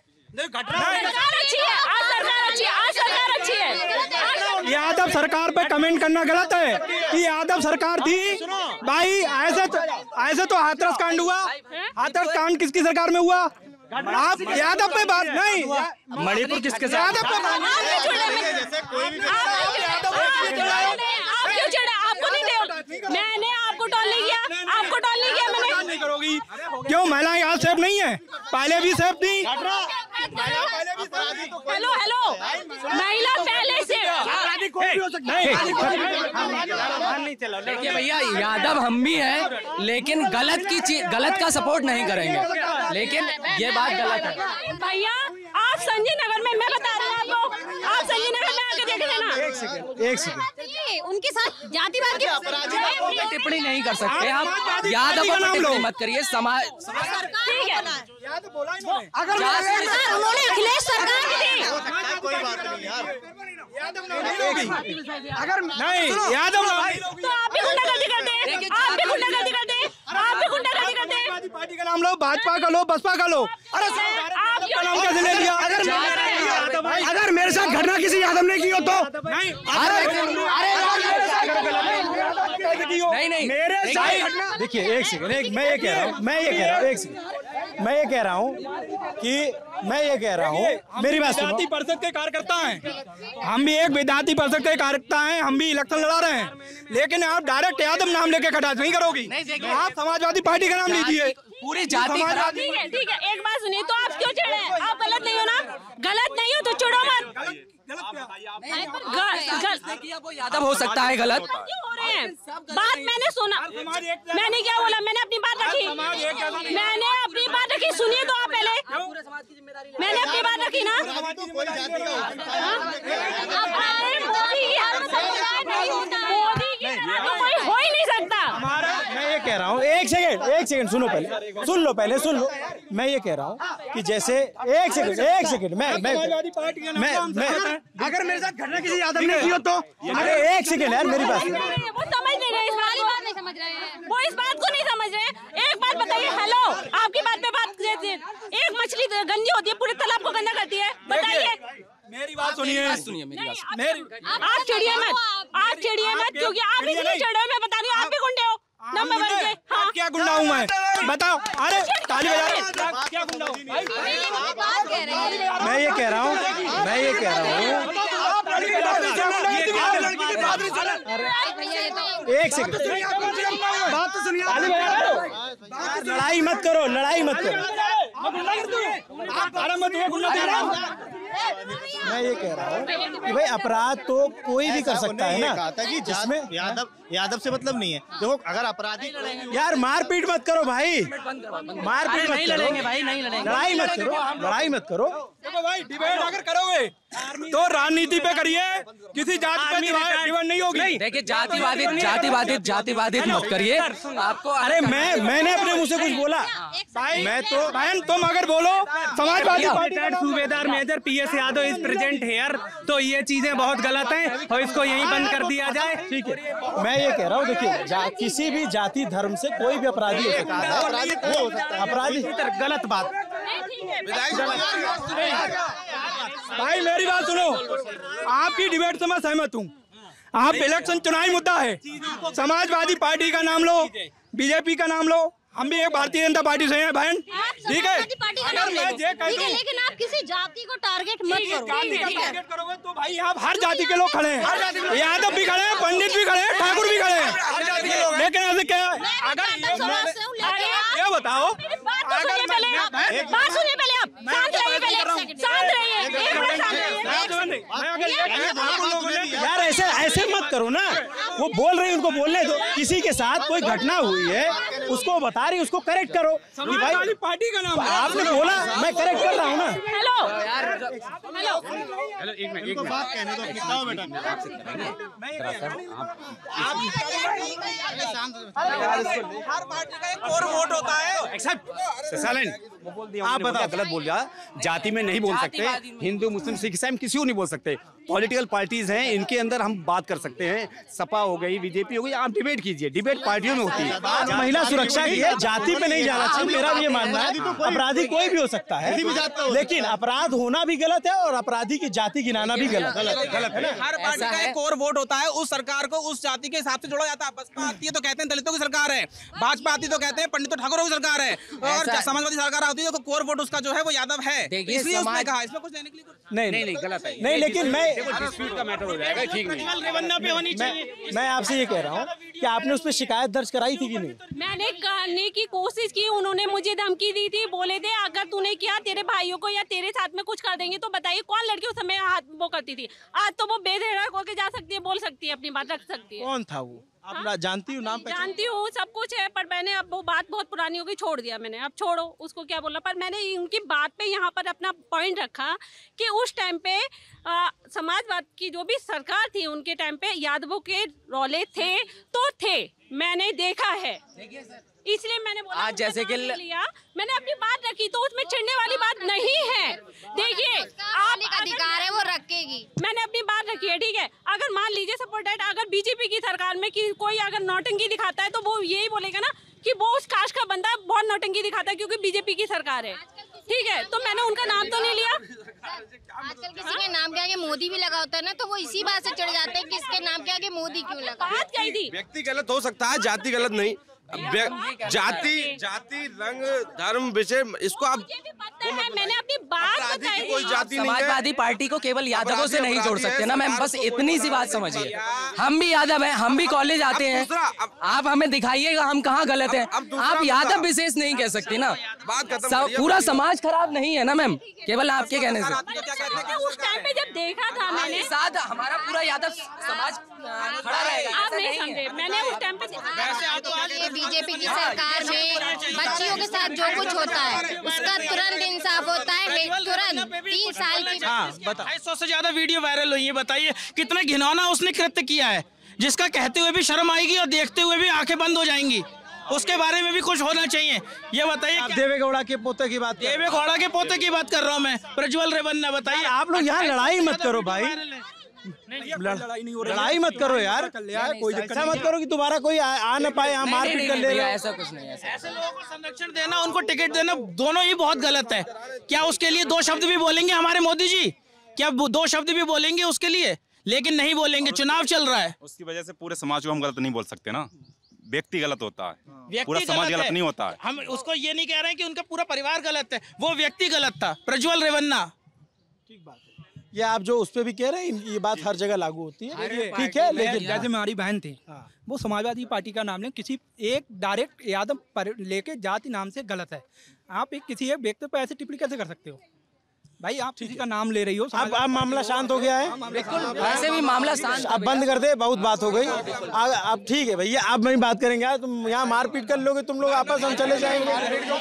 यादव सरकार पे कमेंट करना गलत है कि यादव सरकार थी भाई। ऐसे तो हाथरस कांड हुआ। हाथरस कांड किसकी सरकार में हुआ? आप यादव पे बात नहीं, मणिपुर किसके साथ? यादव पे बात मैंने आपको टॉल नहीं किया, आपको टॉल नहीं किया मैंने। नहीं करोगी क्यों? महिलाएं आज सेफ नहीं है, पहले भी सेफ थी। हेलो, महिला पहले से देखिए भैया, यादव हम भी हैं लेकिन गलत का सपोर्ट नहीं करेंगे, लेकिन ये बात गलत है। भैया आप संजय नगर में, मैं बता रही हूँ आपको, आप संजय नगर में आके देख लेना। एक सेकंड उनके साथ जातिवाद की टिप्पणी नहीं कर सकते आप। यादव का टिप्पणी मत करिए। समाज ठीक है, अगर उन्होंने अखिलेश सरकार की थी। अगर नहीं यादव तो आप भी गुंडागर्दी करते हैं, आप भी गुंडागर्दी करते हैं, आप भी गुंडागर्दी करते हैं। पार्टी का नाम लो, भाजपा का लो, बसपा का लो। अरे आपका नाम कैसे ले लिया? अगर मेरे साथ घटना किसी यादव ने की हो तो नहीं, नहीं मेरे साथ। देखिए एक सेकंड, मैं ये कह रहा हूँ मेरी बात सुनो। विद्यार्थी परिषद के कार्यकर्ता हैं, हम भी एक विद्यार्थी परिषद के कार्यकर्ता हैं, हम भी इलेक्शन लड़ा रहे हैं, लेकिन आप डायरेक्ट यादव नाम लेके खड़ा नहीं करोगी। आप समाजवादी पार्टी का नाम लीजिए, पूरी जाति। ठीक है, एक बात सुनिए, तो आप क्यों चिढ़े? आप गलत नहीं हो ना, गलत नहीं हो तो चिढ़ो मत। वो यादव हो सकता है गलत। क्यों हो रहे हैं? बात मैंने सुना, मैंने क्या बोला? मैंने अपनी बात रखी, मैंने अपनी बात रखी। सुनिए तो आप पहले, मैंने अपनी बात रखी ना। मोदी की तो कोई हो ही नहीं सकता। मैं ये कह रहा हूँ, एक सेकंड सुन लो। मैं ये कह रहा हूँ कि जैसे एक सेकंड मैं अगर मेरे साथ घटना किसी यादव ने की हो तो अरे एक सेकंड यार, मेरी बात वो समझ नहीं रहे, इस बात नहीं समझ रहे हैं, वो इस बात को नहीं समझ रहे। एक बात बताइए, हेलो, आपकी बात पे बात करते हैं। एक मछली गंदी होती है, पूरे तालाब को गंदा करती है, बताइए। मेरी बात सुनिए, आप चिड़िए मत, क्योंकि आप इतने चिड़े हो। मैं बता रही हूँ, आप भी गुंडे हो, नंबर वन के। हाँ क्या गुंडा हूँ मैं, बताओ। अरे ताली बजा रहे, क्या गुंडा हूँ? मैं ये कह रहा हूँ एक सेकंड, बात तो सुनिए। लड़ाई मत करो। मैं ये कह रहा हूँ कि भाई अपराध तो कोई भी कर सकता है ना, जिसमें यादव से मतलब नहीं है। देखो अगर अपराधी यार मारपीट मत करो भाई, मारपीट नहीं लड़ेंगे भाई, नहीं लड़ेंगे। लड़ाई मत करो। देखो भाई, डिबेट अगर करोगे तो राजनीति पे करिए, किसी जात पे डिबेट नहीं होगी। देखिए जातिवादित मत करिए आपको। अरे मैंने अपने मुंह से कुछ बोला? मैं तो बहन, तुम अगर बोलो समाजवादी पार्टी सूबेदार major PS Yadav is present here, तो ये चीजें बहुत गलत हैं और इसको यहीं बंद कर दिया जाए। ठीक है, मैं ये कह रहा हूँ, देखिए किसी भी जाति धर्म से कोई भी अपराधी हो सकता है। अपराधी गलत बात। भाई मेरी बात सुनो, आपकी डिबेट से मैं सहमत हूँ। आप इलेक्शन चुनावी मुद्दा है, समाजवादी पार्टी का नाम लो, बीजेपी का नाम लो, हम भी एक भारतीय जनता पार्टी से हैं बहन, ठीक है। लेकिन आप किसी जाति को टारगेट मत करो। जाति का टारगेट करोगे तो भाई यहाँ हर जाति के लोग खड़े हैं, यादव भी खड़े हैं, पंडित भी खड़े हैं, ठाकुर भी खड़े हैं, लेकिन ऐसे क्या है? अगर ये बताओ, यार ऐसे मत करो ना, वो बोल रही, उनको बोलने दो। किसी के साथ कोई घटना हुई है, उसको बता रही, उसको करेक्ट करो कि भाई पार्टी का नाम आपने बोला, मैं करेक्ट कर रहा हूँ ना। हेलो, एक मिनट बात कहने दो, बताओ बेटा। हर पार्टी का एक और वोट होता है। आप बताओ, गलत बोल दिया। जाति में नहीं बोल सकते, हिंदू मुस्लिम सिख ईसाई किसी को नहीं बोल सकते। पॉलिटिकल पार्टीज हैं, इनके अंदर हम बात कर सकते हैं। सपा हो गई, बीजेपी हो गई, आप डिबेट कीजिए, डिबेट पार्टियों में होती है। बात महिला सुरक्षा की है, जाति पे नहीं जाना चाहिए, मेरा भी ये मानना है। अपराधी कोई भी हो सकता है, लेकिन अपराध होना भी गलत है और अपराधी की जाति गिनाना भी गलत है। हर पार्टी का एक और वोट होता है, उस सरकार को उस जाति के हिसाब से जोड़ा जाता है। बसपा आती है तो कहते हैं दलितों की सरकार है, भाजपा आती तो कहते हैं पंडितों ठाकुरों की सरकार है, और समाजवादी सरकार आती है तो कोर वोट उसका जो है वो यादव है। इसलिए उसने कहा इसमें कुछ लेने के लिए नहीं गलत है। नहीं, लेकिन डिस्प्यूट का मैटर हो जाएगा, ठीक नहीं। पे होनी चाहिए। मैं आपसे ये कह रहा हूँ कि आपने उस पर शिकायत दर्ज कराई थी कि नहीं? मैंने करने की कोशिश की, उन्होंने मुझे धमकी दी थी, बोले थे अगर तूने किया तेरे भाइयों को या तेरे साथ में कुछ कर देंगे। तो बताइए कौन लड़की उस समय हाथ वो करती थी? आज तो वो बेधड़क होकर जा सकती है, बोल सकती है, अपनी बात रख सकती है। कौन था वो? आप जानती हूँ, नाम जानती हूँ, सब कुछ है, पर मैंने अब वो बात बहुत पुरानी हो गई, छोड़ दिया मैंने। अब छोड़ो, उसको क्या बोलना। पर मैंने उनकी बात पे यहाँ पर अपना पॉइंट रखा कि उस टाइम पे समाजवाद की जो भी सरकार थी, उनके टाइम पे यादवों के रौले थे तो थे, मैंने देखा है। इसलिए मैंने बोला, आज जैसे कि लिया, मैंने अपनी बात रखी, तो उसमें चिढ़ने वाली बात नहीं है। देखिए, आप अधिकार है वो रखेगी। मैंने अपनी बात रखी है, ठीक है। अगर मान लीजिए सपोर्ट दैट, अगर बीजेपी की सरकार में कि कोई अगर नौटंकी दिखाता है तो वो यही बोलेगा ना कि वो उस कास्ट का बंदा बहुत नौटंकी दिखाता है क्योंकि बीजेपी की सरकार है, ठीक है। तो मैंने उनका नाम तो नहीं लिया। आजकल किसी के नाम के आगे मोदी भी लगा होता है ना, तो वो इसी बात से चढ़ जाते हैं कि इसके नाम के आगे मोदी क्यों लगा। बात कही थी, व्यक्ति गलत हो सकता है, जाति गलत नहीं। जाति रंग धर्म विषय इसको आप मैंने अपनी बात बताई। कोई जाति नहीं है। समाजवादी पार्टी को केवल यादवों से नहीं जोड़ सकते ना मैम, बस इतनी सी बात समझिए। हम भी यादव हैं, हम भी कॉलेज आते हैं, आप हमें दिखाइएगा हम कहाँ गलत हैं। आप यादव विशेष नहीं कह सकती ना, पूरा समाज खराब नहीं है ना मैम, केवल आपके कहने से। उस टाइम पे जब देखा था मैंने, साथ हमारा पूरा यादव समाज खड़ा रहेगा। आप नहीं समझे, मैंने उस टाइम पे बीजेपी की सरकार में बच्चियों के साथ जो कुछ होता है उसका तुरंत इंसाफ होता है, तुरंत 3 साल की। 250 से ज्यादा वीडियो वायरल हुई है, बताइए कितना घिनौना उसने कृत्य किया है, जिसका कहते हुए भी शर्म आएगी और देखते हुए भी आंखें बंद हो जाएंगी। उसके बारे में भी कुछ होना चाहिए। ये बताइए, देवेगौड़ा के पोते की बात, देवेगौड़ा के पोते की बात कर रहा हूँ मैं, प्रज्वल रेवन्ना। बताइए, आप लोग यहाँ लड़ाई मत करो भाई, लड़ाई मत करो यार, कोई ऐसा मत करो कि तुम्हारा कोई आ न पाए, यहाँ मारपीट कर ले। ऐसा कुछ नहीं है। ऐसे लोगों को संरक्षण देना, उनको टिकट देना, दोनों ही बहुत गलत है। क्या उसके लिए 2 शब्द भी बोलेंगे हमारे मोदी जी? क्या 2 शब्द भी बोलेंगे उसके लिए? लेकिन नहीं बोलेंगे, चुनाव चल रहा है। उसकी वजह से पूरे समाज को हम गलत नहीं बोल सकते ना, व्यक्ति गलत होता है, व्यक्ति पूरा समाज गलत नहीं होता है। हम उसको ये नहीं कह रहे हैं कि उनका पूरा परिवार गलत है, वो व्यक्ति गलत था, प्रज्वल रेवन्ना। ठीक बात है, ये आप जो उस पर भी कह रहे हैं ये बात हर जगह लागू होती है, ठीक है। लेकिन जैसे हमारी बहन थी, वो समाजवादी पार्टी का नाम ले, किसी एक डायरेक्ट यादव पर लेके जाति नाम से गलत है। आप एक किसी एक व्यक्ति पर ऐसे टिप्पणी कैसे कर सकते हो भाई? आप किसी का नाम ले रही हो। अब मामला शांत हो गया है, वैसे भी मामला शांत। अब बंद कर दे, बहुत बात हो गई। अब ठीक है भैया, आप नहीं बात करेंगे यार, तुम यहाँ मारपीट कर लोगे तुम लोग, आपस हम चले जाएंगे,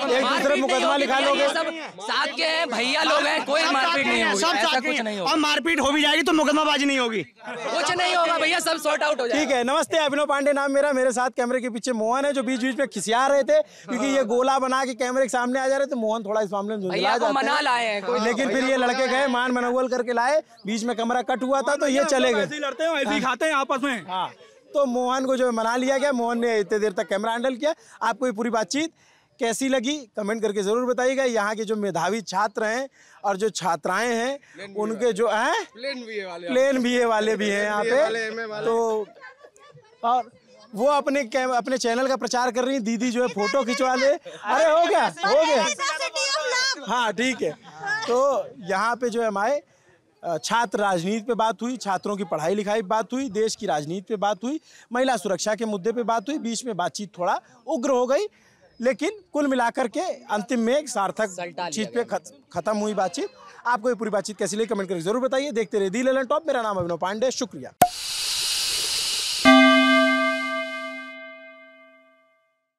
एक दूसरे मुकदमा लिखा लोगे। सब साथ के हैं, भैया लोग हैं, कोई मारपीट नहीं होगी, ऐसा कुछ नहीं होगा। और मारपीट हो भी जाएगी तो मुकदमाबाजी नहीं होगी, कुछ नहीं होगा भैया, सब सॉर्ट आउट हो जाएगा। ठीक है। नमस्ते, अभिनव पांडे नाम मेरा, मेरे साथ कैमरे के पीछे मोहन है, जो बीच बीच में खिसिया रहे थे क्योंकि ये गोला बना के कैमरे के सामने आ जा रहे थे। मोहन थोड़ा इस मामले में झुंझला जाते हैं, लेकिन फिर ये लड़के गए मान मनोबल करके लाए, बीच में कमरा कट हुआ था तो ये चले गए। ऐसे ही लड़ते हैं, ऐसे ही खाते हैं आपस में। हाँ, तो मोहन को जो मना लिया गया, मोहन ने इतने देर तक कैमरा हैंडल किया। आपको ये पूरी बातचीत कैसी लगी कमेंट करके जरूर बताइएगा। यहाँ के जो मेधावी छात्र हैं और जो छात्राएं हैं उनके जो हैं प्लेन बीए वाले भी हैं यहाँ पे, तो और वो अपने चैनल का प्रचार कर रही है। दीदी जो है फोटो खिंचवा ले, अरे हो गया। हाँ ठीक है, तो यहाँ पे जो है हमारे छात्र राजनीति पे बात हुई, छात्रों की पढ़ाई लिखाई पे बात हुई, देश की राजनीति पे बात हुई, महिला सुरक्षा के मुद्दे पे बात हुई। बीच में बातचीत थोड़ा उग्र हो गई, लेकिन कुल मिलाकर के अंतिम में एक सार्थक चीज पे खत्म हुई बातचीत। आपको ये पूरी बातचीत कैसी लगी कमेंट करके जरूर बताइए। देखते रहिए दी लेलन टॉप। मेरा नाम अभिनव पांडे, शुक्रिया।